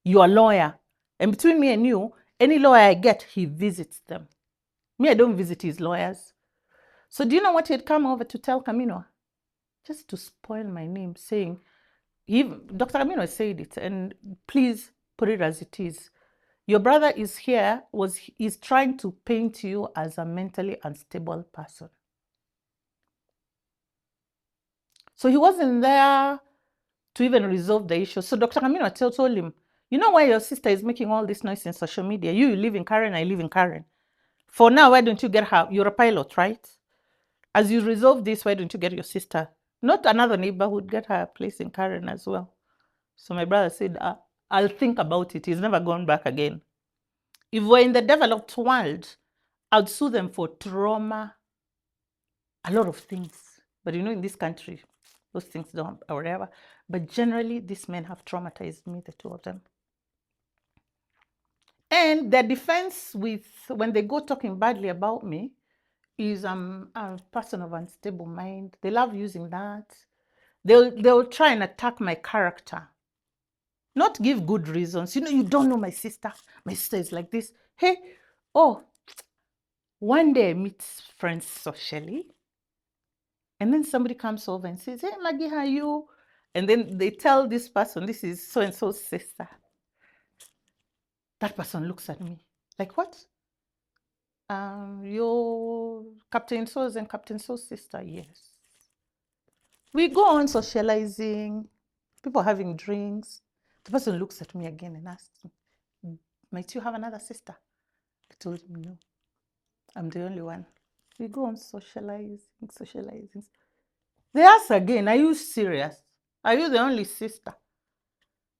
Speaker 1: You're a lawyer. And between me and you, any lawyer I get, he visits them. Me, I don't visit his lawyers. So do you know what he had come over to tell Kaminwa? Just to spoil my name, saying, Dr. Kaminwa said it, and please put it as it is. Your brother is here, is trying to paint you as a mentally unstable person. So he wasn't there to even resolve the issue. So Dr. Kaminwa told him, you know why your sister is making all this noise in social media? You live in Karen, I live in Karen. For now, why don't you get her? You're a pilot, right? As you resolve this, why don't you get your sister? Not another neighborhood, get her a place in Karen as well. So my brother said, I'll think about it. He's never gone back again. If we're in the developed world, I'd sue them for trauma, a lot of things. But you know, in this country, those things don't, or whatever. But generally, these men have traumatized me, the two of them. And their defense when they go talking badly about me, is I'm a person of unstable mind. They love using that. They'll try and attack my character. Not give good reasons. You know, you don't know my sister. My sister is like this. Hey, oh, one day I meet friends socially. And then somebody comes over and says, hey, Maggie, how are you? And then they tell this person, this is so-and-so's sister. That person looks at me like, what? Your Captain So's and Captain So's sister, yes. We go on socializing, people having drinks. The person looks at me again and asks me, might you have another sister? I told him, no, I'm the only one. We go on socializing. They ask again, are you serious? Are you the only sister?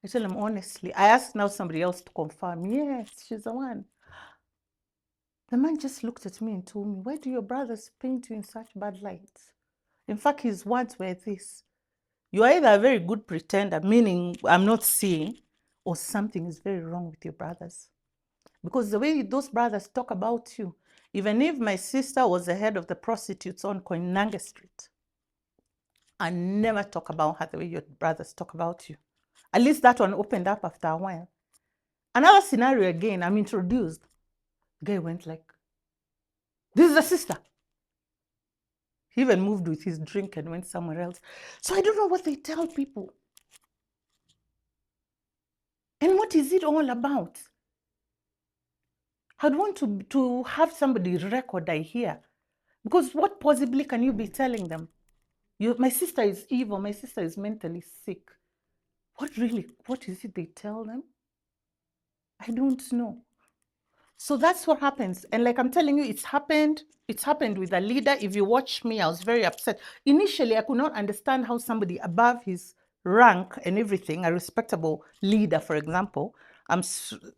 Speaker 1: I tell them, honestly, I asked now somebody else to confirm. Yes, she's the one. The man just looked at me and told me, why do your brothers paint you in such bad light? In fact, his words were this: you are either a very good pretender, meaning I'm not seeing, or something is very wrong with your brothers. Because the way those brothers talk about you, even if my sister was the head of the prostitutes on Koinange Street, I never talk about her the way your brothers talk about you. At least that one opened up after a while. Another scenario again, I'm introduced. The guy went like, this is the sister. He even moved with his drink and went somewhere else. So I don't know what they tell people. And what is it all about? I'd want to have somebody record I hear. Because what possibly can you be telling them? My sister is evil. My sister is mentally sick. What is it they tell them? I don't know. So that's what happens. And like I'm telling you, it's happened with a leader. If you watch me, I was very upset. Initially, I could not understand how somebody above his rank and everything, a respectable leader, for example, I'm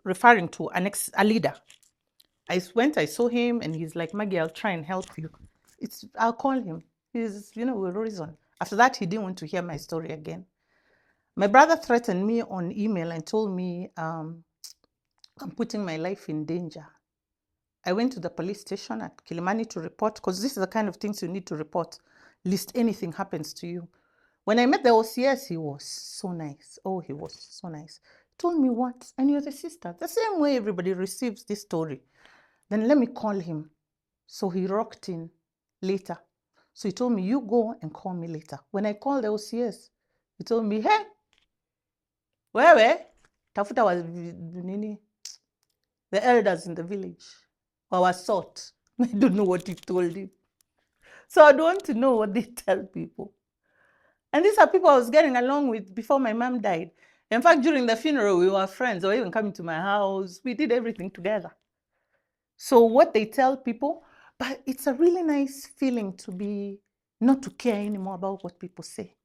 Speaker 1: referring to a leader. I saw him, and he's like, Maggie, I'll try and help you. I'll call him. He's, with reason. After that, he didn't want to hear my story again. My brother threatened me on email and told me, I'm putting my life in danger. I went to the police station at Kilimani to report, because this is the kind of things you need to report, lest anything happens to you. When I met the OCS, he was so nice. Oh, he was so nice. He told me, what? And you're the sister. The same way everybody receives this story. Then let me call him. So he rocked in later. So he told me, you go and call me later. When I called the OCS, he told me, hey, wewe, tafuta was nini? The elders in the village. Our sort. I don't know what he told him. So I don't want to know what they tell people. And these are people I was getting along with before my mom died. In fact, during the funeral, we were friends. They were even coming to my house. We did everything together. So what they tell people, but it's a really nice feeling to be, not to care anymore about what people say.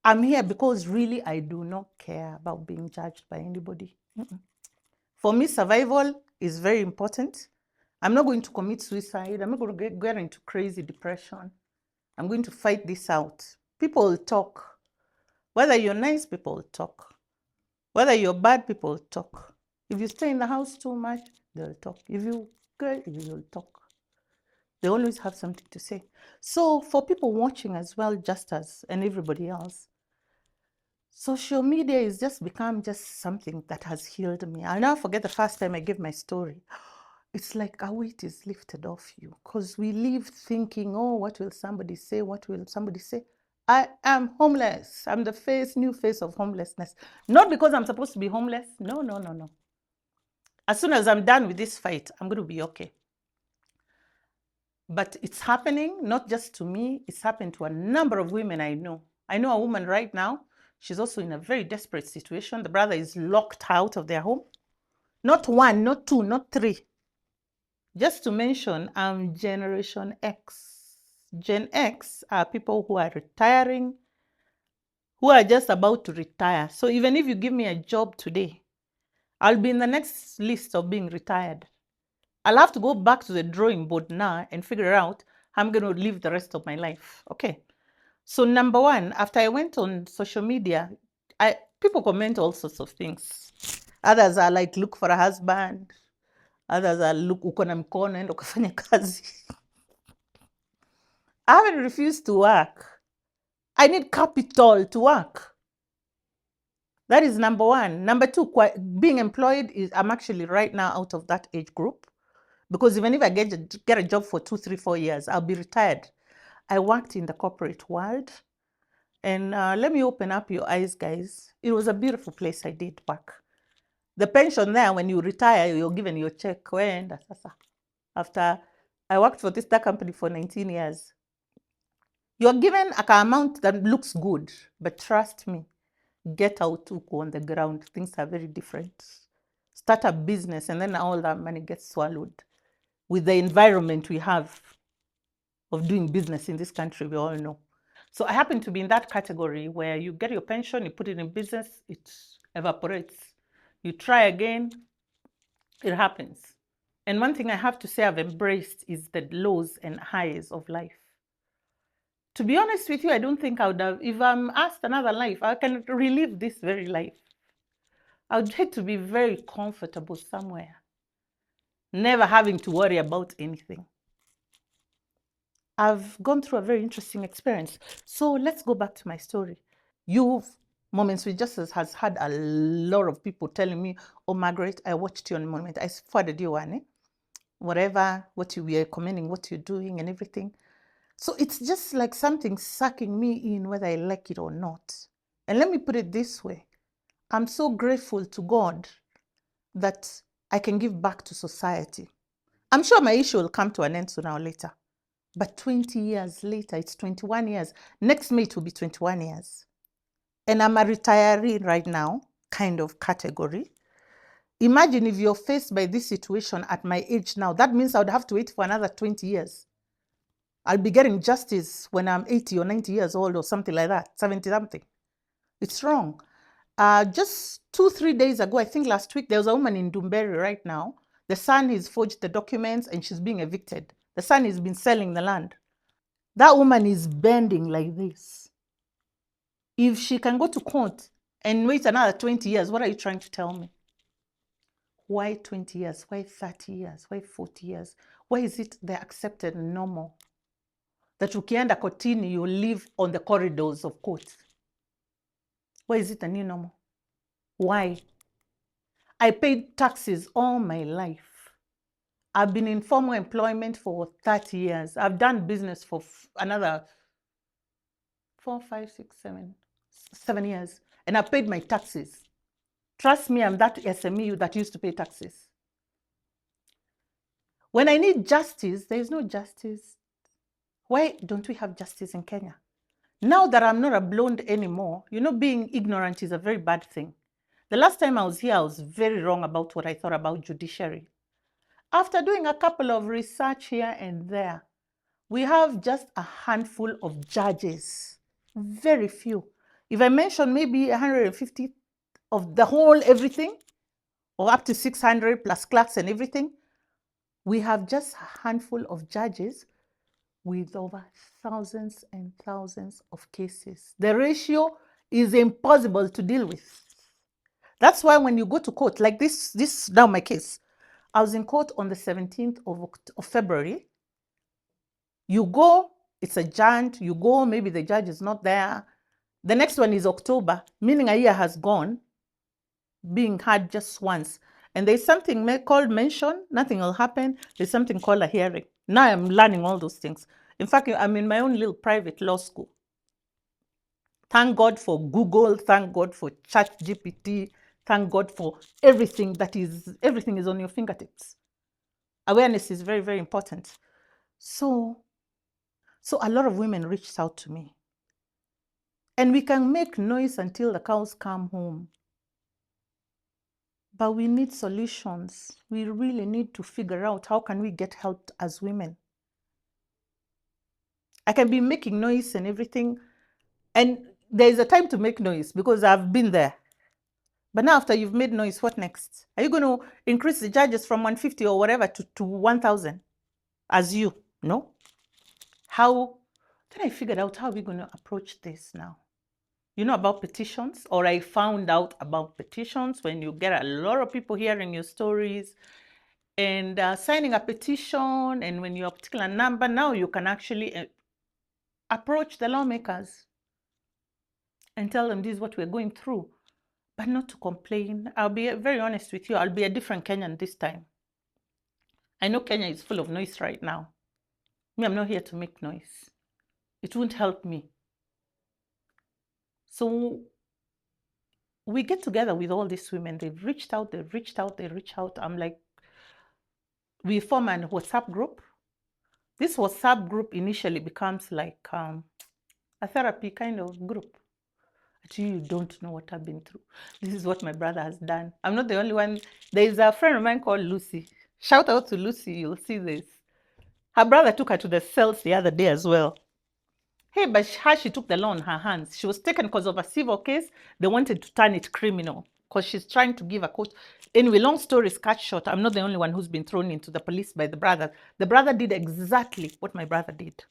Speaker 1: I'm here because really I do not care about being judged by anybody. For me, survival is very important. I'm not going to commit suicide. I'm not going to get into crazy depression. I'm going to fight this out. People will talk. Whether you're nice, people will talk. Whether you're bad, people will talk. If you stay in the house too much, they'll talk. If you good, you'll talk. They always have something to say. So for people watching as well, Justus and everybody else, social media has just become something that has healed me. I'll never forget the first time I gave my story. It's like a weight is lifted off you, because we live thinking, oh, what will somebody say? What will somebody say? I am homeless. I'm the new face of homelessness. Not because I'm supposed to be homeless. No, no, no, no. As soon as I'm done with this fight, I'm going to be okay. But it's happening not just to me. It's happened to a number of women I know. I know a woman right now. She's also in a very desperate situation. The brother is locked out of their home. Not one, not two, not three. Just to mention, I'm Generation X. Gen X are people who are retiring, who are just about to retire. So even if you give me a job today, I'll be in the next list of being retired. I'll have to go back to the drawing board now and figure out how I'm going to live the rest of my life. Okay. So number one, after I went on social media, people comment all sorts of things. Others are like, look for a husband. Others are, look, uko na mkono, enda ukafanya kazi. I haven't refused to work. I need capital to work. That is number one. Number two, being employed I'm actually right now out of that age group. Because even if I get a job for 2, 3, 4 years, I'll be retired. I worked in the corporate world. And let me open up your eyes, guys. It was a beautiful place I did work. The pension there, when you retire, you're given your check. After I worked for this company for 19 years. You're given an amount that looks good, but trust me, get out on the ground. Things are very different. Start a business, and then all that money gets swallowed. With the environment we have of doing business in this country, we all know. So I happen to be in that category where you get your pension, you put it in business, it evaporates. You try again, it happens. And one thing I have to say I've embraced is the lows and highs of life. To be honest with you, I don't think I would have, if I'm asked another life, I can relive this very life. I would hate to be very comfortable somewhere, never having to worry about anything. I've gone through a very interesting experience. So let's go back to my story. You've Moments with Justice has had a lot of people telling me, oh, Margaret, I watched you on Moment. I forwarded you one, whatever, what you were commenting, what you're doing and everything. So it's just like something sucking me in, whether I like it or not. And let me put it this way. I'm so grateful to God that I can give back to society. I'm sure my issue will come to an end sooner or later. But 20 years later, it's 21 years. Next May, it will be 21 years. And I'm a retiree right now, kind of category. Imagine if you're faced by this situation at my age now. That means I would have to wait for another 20 years. I'll be getting justice when I'm 80 or 90 years old or something like that, 70 something. It's wrong. Just 2-3 days ago, I think last week, there was a woman in Dumberry right now. The son has forged the documents and she's being evicted. The son has been selling the land. That woman is bending like this. If she can go to court and wait another 20 years, what are you trying to tell me? Why 20 years? Why 30 years? Why 40 years? Why is it the accepted normal that ukienda kotini, you live on the corridors of court? Why is it a new normal? Why? I paid taxes all my life. I've been in formal employment for 30 years. I've done business for another 4, 5, 6, 7 years. And I paid my taxes. Trust me, I'm that SME that used to pay taxes. When I need justice, there is no justice. Why don't we have justice in Kenya? Now that I'm not a blonde anymore, being ignorant is a very bad thing. The last time I was here, I was very wrong about what I thought about judiciary. After doing a couple of research here and there, we have just a handful of judges, very few. If I mention maybe 150 of the whole everything, or up to 600 plus clerks and everything, we have just a handful of judges with over thousands and thousands of cases. The ratio is impossible to deal with. That's why when you go to court, like this now my case, I was in court on the 17th of February. You go, it's adjourned, you go, maybe the judge is not there. The next one is October, meaning a year has gone, being heard just once. And there's something called mention, nothing will happen. There's something called a hearing. Now I'm learning all those things. In fact, I'm in my own little private law school. Thank God for Google, thank God for ChatGPT, thank God for everything everything is on your fingertips. Awareness is very, very important. So a lot of women reached out to me. And we can make noise until the cows come home. But we need solutions. We really need to figure out how can we get help as women. I can be making noise and everything. And there's a time to make noise because I've been there. But now after you've made noise, what next? Are you going to increase the judges from 150 or whatever to 1,000 as you? No. How? Then I figured out how we're going to approach this now. You know about petitions, or I found out about petitions when you get a lot of people hearing your stories and signing a petition, and when you're a particular number, now you can actually approach the lawmakers and tell them this is what we're going through, but not to complain. I'll be very honest with you, I'll be a different Kenyan this time. I know Kenya is full of noise right now. Me, I'm not here to make noise. It won't help me. So we get together with all these women. They've reached out. I'm like, we form a WhatsApp group. This WhatsApp group initially becomes like a therapy kind of group. Actually, you don't know what I've been through. This is what my brother has done. I'm not the only one. There's a friend of mine called Lucy. Shout out to Lucy. You'll see this. Her brother took her to the cells the other day as well. Hey, but she took the law in her hands. She was taken because of a civil case. They wanted to turn it criminal because she's trying to give a court. Anyway, long story is cut short. I'm not the only one who's been thrown into the police by the brother. The brother did exactly what my brother did.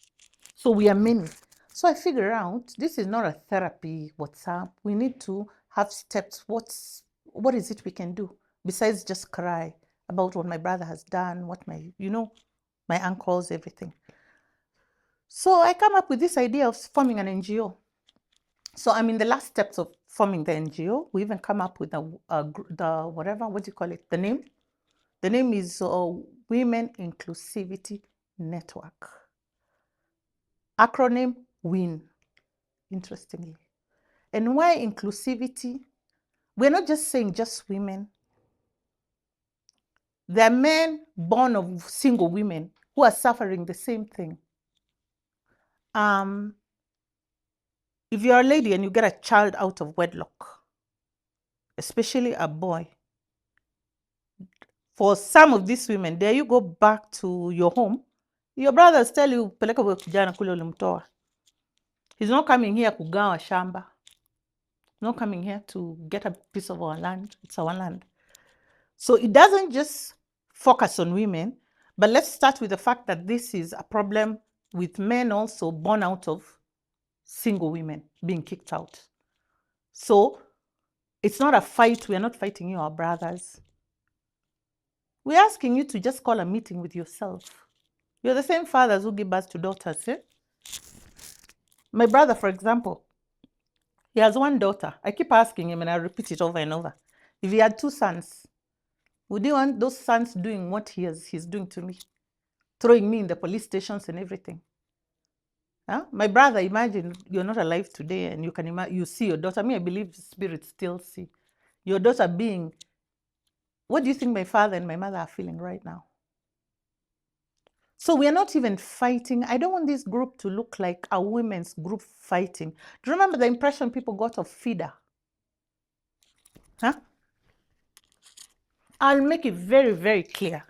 Speaker 1: So we are many. So I figure out this is not a therapy WhatsApp. We need to have steps. What is it we can do besides just cry about what my brother has done, what my uncles, everything. So I come up with this idea of forming an NGO. So I'm in the last steps of forming the NGO. We even come up with the whatever, what do you call it? The name. The name is Women Inclusivity Network. Acronym WIN, interestingly. And why inclusivity? We're not just saying just women. There are men born of single women who are suffering the same thing. If you're a lady and you get a child out of wedlock, especially a boy, for some of these women, there you go back to your home, your brothers tell you, peleka huyo kijana kule ulimtoa. He's not coming here kugawa shamba. He's not coming here to get a piece of our land. It's our land. So it doesn't just focus on women, but let's start with the fact that this is a problem with men also born out of single women being kicked out. So it's not a fight. We are not fighting you, our brothers. We're asking you to just call a meeting with yourself. You're the same fathers who give birth to daughters. Eh? My brother, for example, he has one daughter. I keep asking him and I repeat it over and over. If he had 2 sons, would you want those sons doing what he's doing to me? Throwing me in the police stations and everything. Huh? My brother, imagine you're not alive today and you see your daughter. I believe spirits still see your daughter being. What do you think my father and my mother are feeling right now? So we are not even fighting. I don't want this group to look like a women's group fighting. Do you remember the impression people got of FIDA? Huh? I'll make it very, very clear.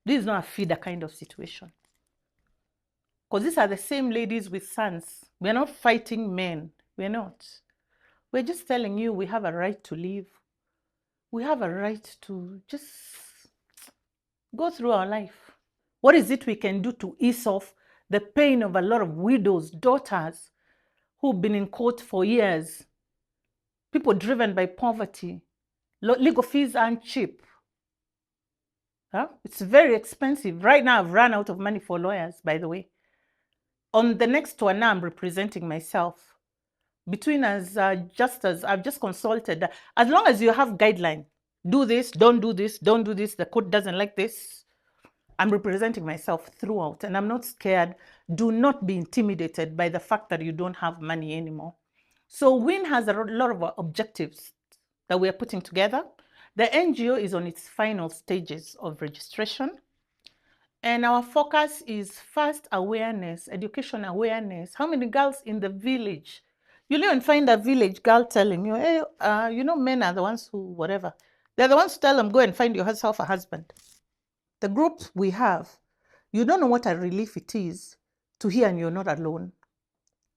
Speaker 1: This is not a FIDA kind of situation. Because these are the same ladies with sons. We're not fighting men. We're not. We're just telling you we have a right to live. We have a right to just go through our life. What is it we can do to ease off the pain of a lot of widows, daughters who've been in court for years, people driven by poverty? Legal fees aren't cheap. Huh? It's very expensive. Right now, I've run out of money for lawyers, by the way. On the next one, now I'm representing myself. Between us, Justus, I've just consulted. As long as you have guideline, do this, don't do this, don't do this, the court doesn't like this. I'm representing myself throughout and I'm not scared. Do not be intimidated by the fact that you don't have money anymore. So WIN has a lot of objectives that we are putting together. The NGO is on its final stages of registration. And our focus is first awareness, education awareness. How many girls in the village? You'll even find a village girl telling you, hey, men are the ones who, whatever. They're the ones who tell them, go and find yourself a husband. The group we have, you don't know what a relief it is to hear and you're not alone.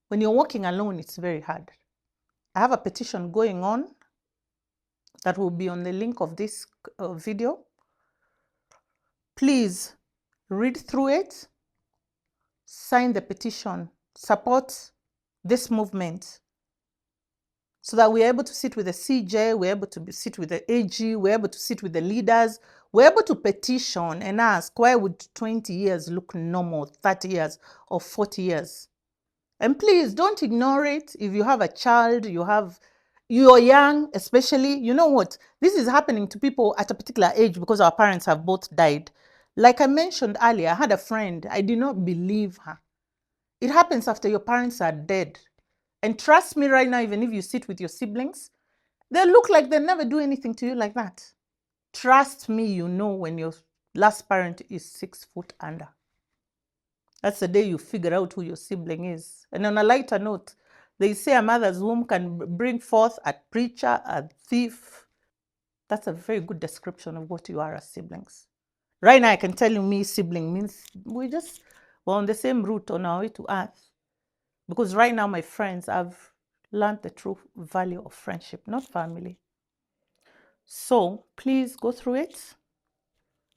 Speaker 1: When you're walking alone, it's very hard. I have a petition going on that will be on the link of this video. Please read through it, sign the petition, support this movement so that we're able to sit with the CJ, we're able to sit with the AG, we're able to sit with the leaders, we're able to petition and ask, why would 20 years look normal, 30 years or 40 years? And please don't ignore it. If you have a child, you're young, especially, you know what? This is happening to people at a particular age because our parents have both died. Like I mentioned earlier, I had a friend, I did not believe her. It happens after your parents are dead. And trust me right now, even if you sit with your siblings, they look like they never do anything to you like that. Trust me, you know when your last parent is 6 foot under. That's the day you figure out who your sibling is. And on a lighter note, they say a mother's womb can bring forth a preacher, a thief. That's a very good description of what you are as siblings. Right now, I can tell you me sibling means we're on the same route on our way to earth. Because right now, my friends, I've learned the true value of friendship, not family. So please go through it.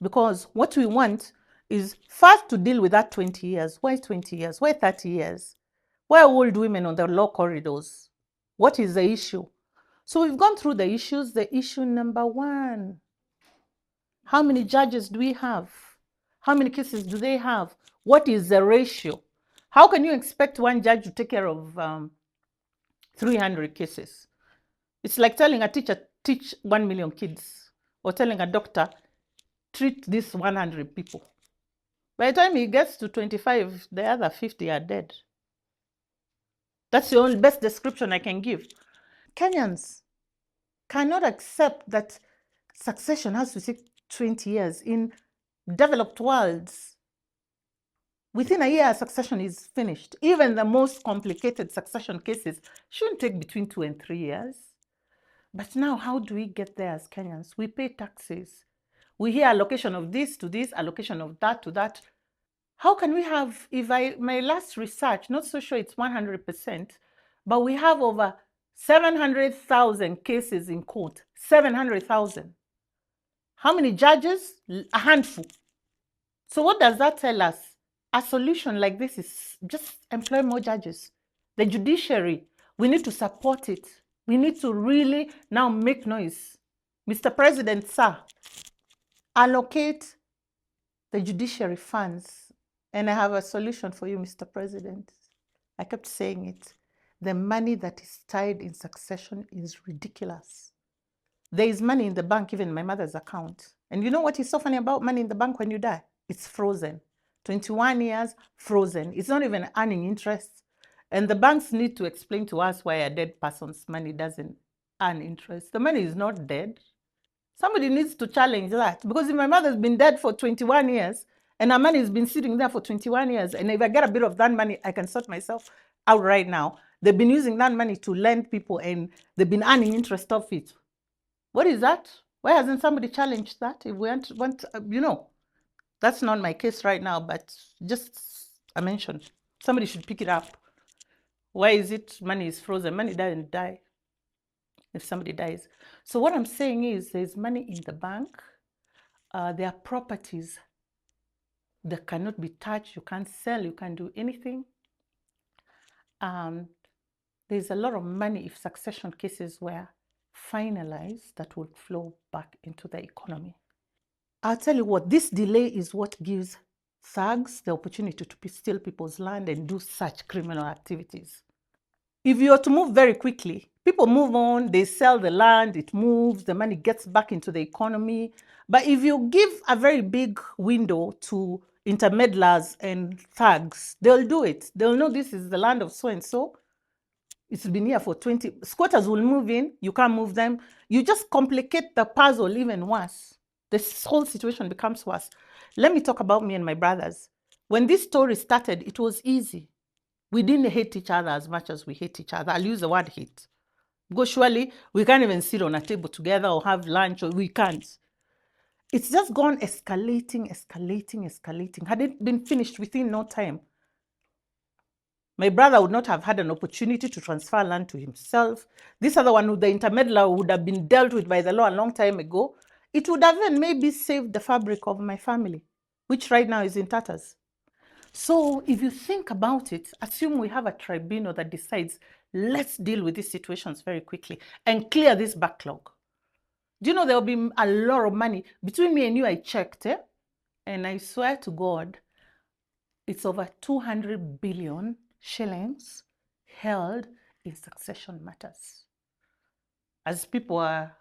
Speaker 1: Because what we want is first to deal with that 20 years. Why 20 years? Why 30 years? Why are old women on the law corridors? What is the issue? So we've gone through the issues. The issue number one, how many judges do we have? How many cases do they have? What is the ratio? How can you expect one judge to take care of 300 cases? It's like telling a teacher, teach 1 million kids, or telling a doctor, treat these 100 people. By the time he gets to 25, the other 50 are dead. That's the only best description I can give. Kenyans cannot accept that succession has to take 20 years. In developed worlds, within a year, succession is finished. Even the most complicated succession cases shouldn't take between 2 and 3 years. But now, how do we get there as Kenyans? We pay taxes. We hear allocation of this to this, allocation of that to that. How can we have, my last research, not so sure it's 100%, but we have over 700,000 cases in court. 700,000. How many judges? A handful. So what does that tell us? A solution like this is just employ more judges. The judiciary, we need to support it. We need to really now make noise. Mr. President, sir, allocate the judiciary funds. And I have a solution for you, Mr. President. I kept saying it. The money that is tied in succession is ridiculous. There is money in the bank, even in my mother's account. And you know what is so funny about money in the bank when you die? It's frozen. 21 years, frozen. It's not even earning interest. And the banks need to explain to us why a dead person's money doesn't earn interest. The money is not dead. Somebody needs to challenge that. Because if my mother's been dead for 21 years, and her money has been sitting there for 21 years, and if I get a bit of that money, I can sort myself out right now. They've been using that money to lend people, and they've been earning interest off it. What is that? Why hasn't somebody challenged that? If we want that's not my case right now, but just I mentioned, somebody should pick it up. Why is it money is frozen? Money doesn't die if somebody dies. So what I'm saying is there's money in the bank. There are properties that cannot be touched. You can't sell. You can't do anything. There's a lot of money if succession cases were finalized that would flow back into the economy. I'll tell you what, this delay is what gives thugs the opportunity to steal people's land and do such criminal activities. If you are to move very quickly, people move on, they sell the land, it moves, the money gets back into the economy. But if you give a very big window to intermeddlers and thugs, they'll do it. They'll know this is the land of so-and-so. It's been here for 20. Squatters will move in, you can't move them. You just complicate the puzzle even worse. This whole situation becomes worse. Let me talk about me and my brothers. When this story started, it was easy. We didn't hate each other as much as we hate each other. I'll use the word hate. Because surely we can't even sit on a table together or have lunch, or we can't. It's just gone escalating. Had it been finished within no time, my brother would not have had an opportunity to transfer land to himself. This other one, the intermeddler, would have been dealt with by the law a long time ago. It would have even maybe saved the fabric of my family, which right now is in tatters. So if you think about it, assume we have a tribunal that decides, let's deal with these situations very quickly and clear this backlog. Do you know there will be a lot of money? Between me and you, I checked, and I swear to God, it's over 200 billion shillings held in succession matters. As people are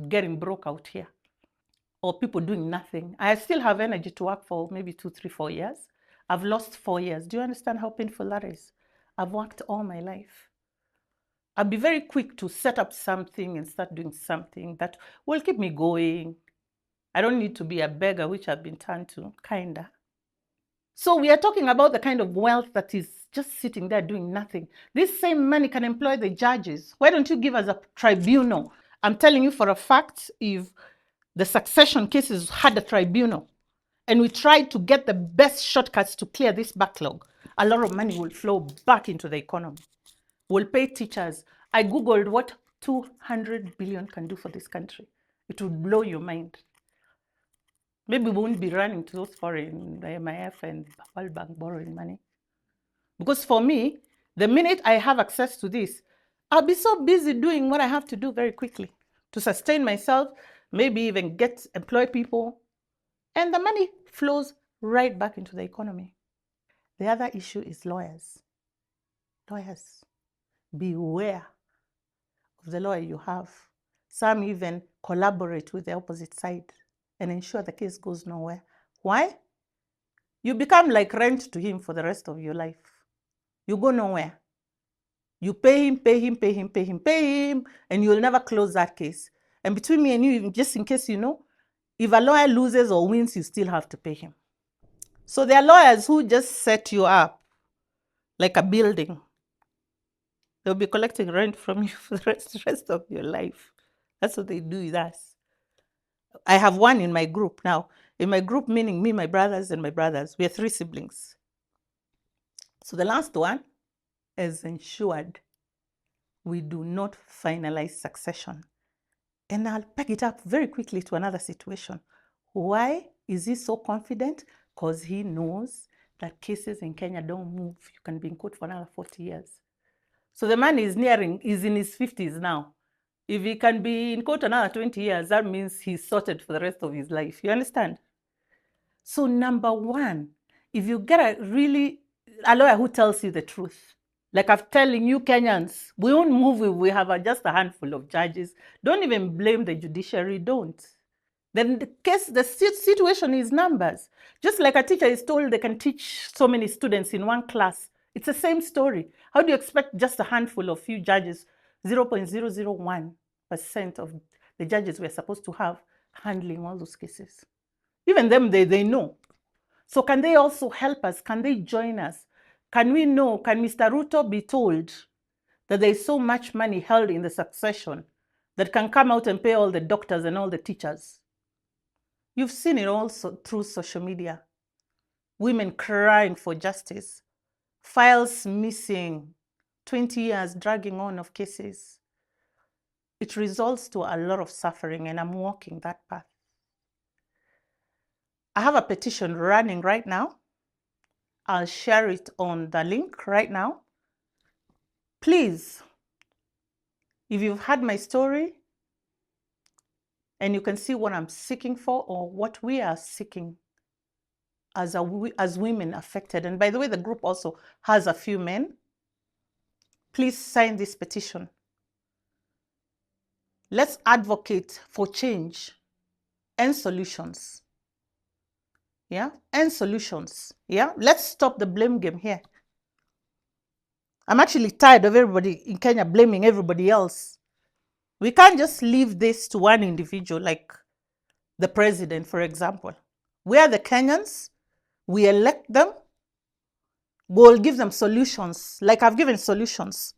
Speaker 1: getting broke out here, or people doing nothing. I still have energy to work for maybe 2, 3, 4 years. I've lost 4 years. Do you understand how painful that is? I've worked all my life. I'll be very quick to set up something and start doing something that will keep me going. I don't need to be a beggar, which I've been turned to, kinda. So we are talking about the kind of wealth that is just sitting there doing nothing. This same money can employ the judges. Why don't you give us a tribunal? I'm telling you for a fact, if the succession cases had a tribunal and we tried to get the best shortcuts to clear this backlog, a lot of money will flow back into the economy. We'll pay teachers. I Googled what 200 billion can do for this country. It would blow your mind. Maybe we won't be running to those foreign, the MIF and World Bank borrowing money. Because for me, The minute I have access to this, I'll be so busy doing what I have to do very quickly to sustain myself, maybe even employ people, and the money flows right back into the economy. The other issue is lawyers. Lawyers, beware of the lawyer you have. Some even collaborate with the opposite side and ensure the case goes nowhere. Why? You become like rent to him for the rest of your life. You go nowhere. You pay him, pay him, pay him, pay him, pay him, and you'll never close that case. And between me and you, just in case you know, if a lawyer loses or wins, you still have to pay him. So there are lawyers who just set you up like a building. They'll be collecting rent from you for the rest of your life. That's what they do with us. I have one in my group now. In my group, meaning me, my brothers, and my brothers. We are 3 siblings. So the last one is ensured we do not finalize succession. And I'll pack it up very quickly to another situation. Why is he so confident? Because he knows that cases in Kenya don't move. You can be in court for another 40 years. So the man is in his 50s now. If he can be in court another 20 years, that means he's sorted for the rest of his life. You understand? So number one, if you get a lawyer who tells you the truth, like I'm telling you Kenyans, we won't move if we have just a handful of judges. Don't even blame the judiciary, don't. Then the situation is numbers. Just like a teacher is told they can teach so many students in one class, it's the same story. How do you expect just a handful of few judges, 0.001% of the judges we're supposed to have handling all those cases? Even them, they know. So can they also help us? Can they join us? Can we know, can Mr. Ruto be told that there is so much money held in the succession that can come out and pay all the doctors and all the teachers? You've seen it also through social media. Women crying for justice. Files missing. 20 years dragging on of cases. It results to a lot of suffering, and I'm walking that path. I have a petition running right now. I'll share it on the link right now. Please, if you've heard my story and you can see what I'm seeking for or what we are seeking as women affected, and by the way, the group also has a few men, please sign this petition. Let's advocate for change and solutions. Yeah, and solutions. Yeah, let's stop the blame game here. I'm actually tired of everybody in Kenya blaming everybody else. We can't just leave this to one individual, like the president, for example. We are the Kenyans. We elect them. We'll give them solutions, like I've given solutions.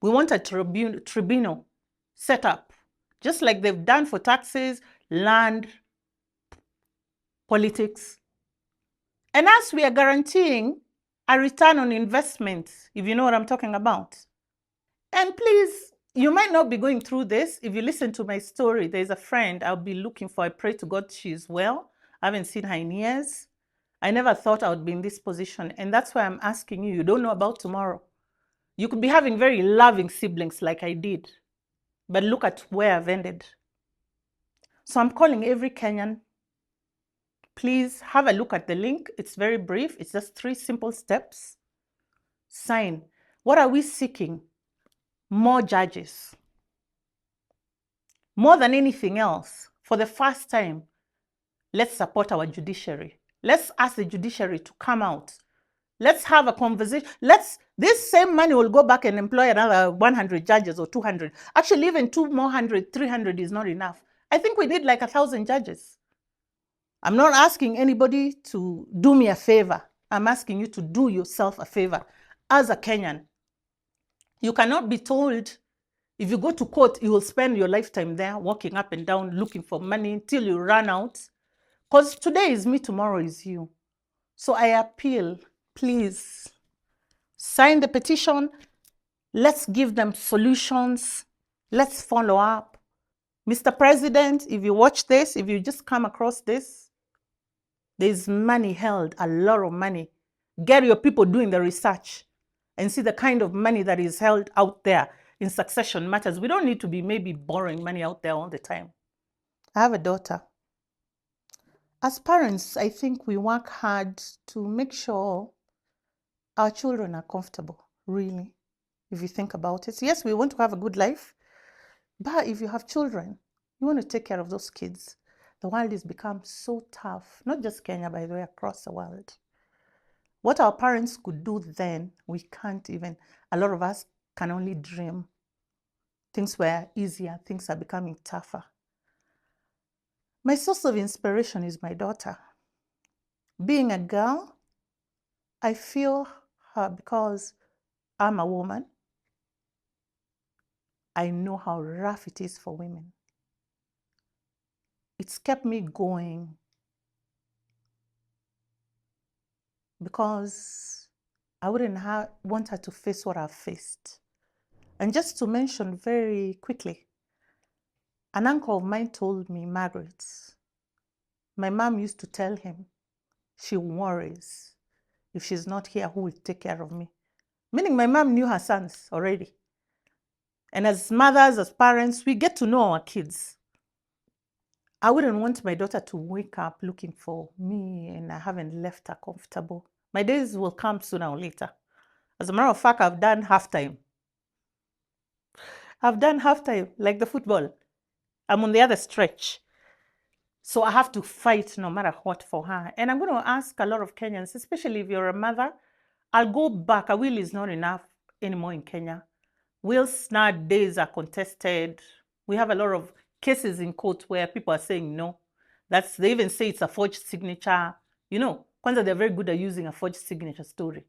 Speaker 1: We want a tribunal set up, just like they've done for taxes, land, politics. And as we are guaranteeing a return on investment, if you know what I'm talking about. And please, you might not be going through this. If you listen to my story, there's a friend I'll be looking for. I pray to God she's well. I haven't seen her in years. I never thought I would be in this position. And that's why I'm asking you. You don't know about tomorrow. You could be having very loving siblings like I did. But look at where I've ended. So I'm calling every Kenyan. Please have a look at the link. It's very brief. It's just 3 simple steps. Sign. What are we seeking? More judges. More than anything else, for the first time, let's support our judiciary. Let's ask the judiciary to come out. Let's have a conversation. This same money will go back and employ another 100 judges or 200. Actually, even 200, 300 is not enough. I think we need like 1,000 judges. I'm not asking anybody to do me a favor. I'm asking you to do yourself a favor. As a Kenyan, you cannot be told if you go to court, you will spend your lifetime there walking up and down looking for money until you run out. Because today is me, tomorrow is you. So I appeal, please, sign the petition. Let's give them solutions. Let's follow up. Mr. President, if you watch this, if you just come across this, there's money held, a lot of money. Get your people doing the research. and see the kind of money that is held out there in succession matters. We don't need to be maybe borrowing money out there all the time. I have a daughter. As parents, I think we work hard to make sure our children are comfortable, really, if you think about it. Yes, we want to have a good life, but if you have children, you want to take care of those kids. The world has become so tough, not just Kenya, by the way, across the world. What our parents could do then, we can't even. A lot of us can only dream. Things were easier, things are becoming tougher. My source of inspiration is my daughter. Being a girl, I feel her because I'm a woman. I know how rough it is for women. It's kept me going because I wouldn't want her to face what I've faced. And just to mention very quickly, an uncle of mine told me, Margaret, my mom used to tell him, she worries if she's not here, who will take care of me? Meaning my mom knew her sons already. And as mothers, as parents, we get to know our kids. I wouldn't want my daughter to wake up looking for me and I haven't left her comfortable. My days will come sooner or later. As a matter of fact, I've done halftime. I've done halftime, like the football. I'm on the other stretch. So I have to fight no matter what for her. And I'm going to ask a lot of Kenyans, especially if you're a mother, I'll go back. A will is not enough anymore in Kenya. Wills nowadays are contested. We have a lot of cases in court where people are saying no. They even say it's a forged signature. You know, Kwanzaa, they're very good at using a forged signature story.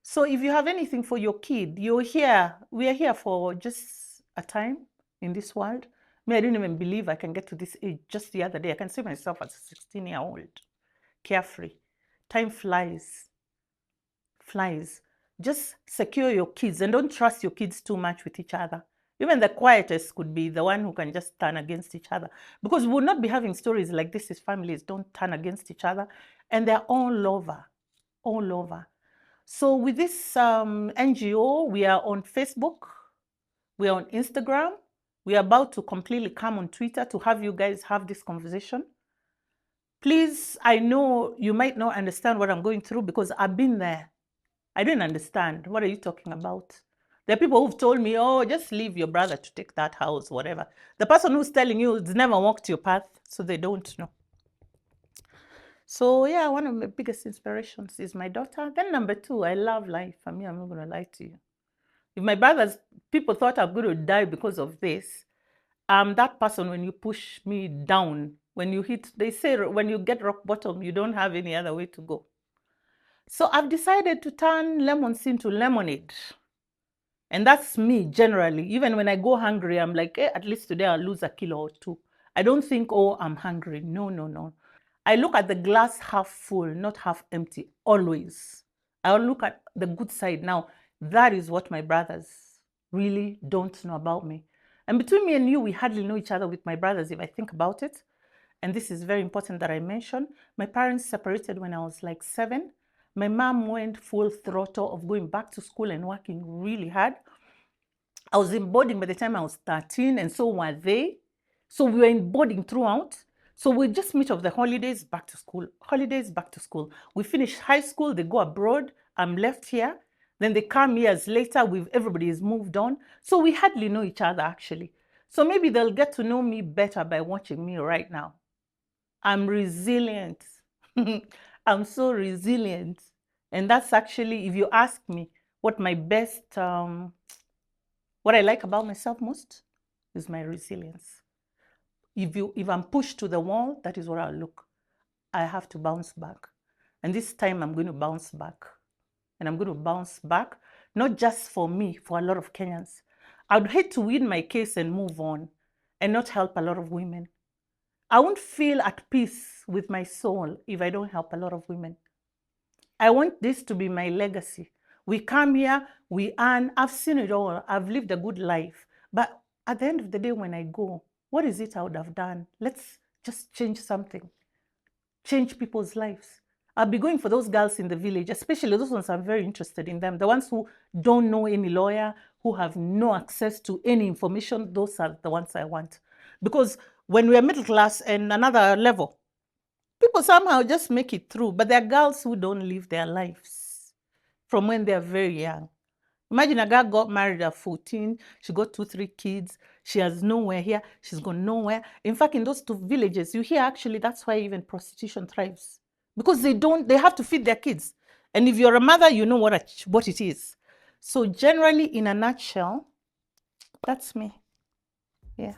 Speaker 1: So if you have anything for your kid, you're here. We are here for just a time in this world. I didn't even believe I can get to this age. Just the other day, I can see myself as a 16-year-old, carefree. Time flies. Just secure your kids and don't trust your kids too much with each other. Even the quietest could be the one who can just turn against each other. Because we will not be having stories like this if families don't turn against each other. And they're all over. So with this NGO, we are on Facebook. We are on Instagram. We are about to completely come on Twitter to have you guys have this conversation. Please, I know you might not understand what I'm going through because I've been there. I didn't understand. What are you talking about? There are people who've told me, oh, just leave your brother to take that house, whatever. The person who's telling you has never walked your path, so they don't know. So yeah, one of my biggest inspirations is my daughter. Then number two, I love life. I'm not going to lie to you. If my brothers, people thought I'm going to die because of this, I'm that person when you push me down, when you hit, they say when you get rock bottom, you don't have any other way to go. So I've decided to turn lemons into lemonade. And that's me generally. Even when I go hungry, I'm like, at least today I'll lose a kilo or two. I don't think, oh, I'm hungry. No. I look at the glass half full, not half empty, always. I'll look at the good side. Now, that is what my brothers really don't know about me. And between me and you, we hardly know each other with my brothers, if I think about it. And this is very important that I mention. My parents separated when I was like 7. My mom went full throttle of going back to school and working really hard. I was in boarding by the time I was 13, and so were they. So we were in boarding throughout. So we just meet of the holidays, back to school, holidays, back to school. We finish high school, they go abroad, I'm left here. Then they come years later, everybody has moved on. So we hardly know each other, actually. So maybe they'll get to know me better by watching me right now. I'm resilient. I'm so resilient. And that's actually, if you ask me what my best, what I like about myself most is my resilience. If I'm pushed to the wall, that is where I'll look. I have to bounce back. And this time I'm going to bounce back. And I'm going to bounce back, not just for me, for a lot of Kenyans. I'd hate to win my case and move on and not help a lot of women. I won't feel at peace with my soul if I don't help a lot of women. I want this to be my legacy. We come here, we earn, I've seen it all, I've lived a good life. But at the end of the day, when I go, what is it I would have done? Let's just change something. Change people's lives. I'll be going for those girls in the village, especially those ones I'm very interested in them. The ones who don't know any lawyer, who have no access to any information, those are the ones I want. Because when we're middle class and another level, people somehow just make it through. But there are girls who don't live their lives from when they're very young. Imagine a girl got married at 14, she got 2-3 kids, she has nowhere here, she's gone nowhere. In fact, in those 2 villages, you hear actually that's why even prostitution thrives. Because they have to feed their kids. And if you're a mother, you know what it is. So generally, in a nutshell, that's me. Yeah.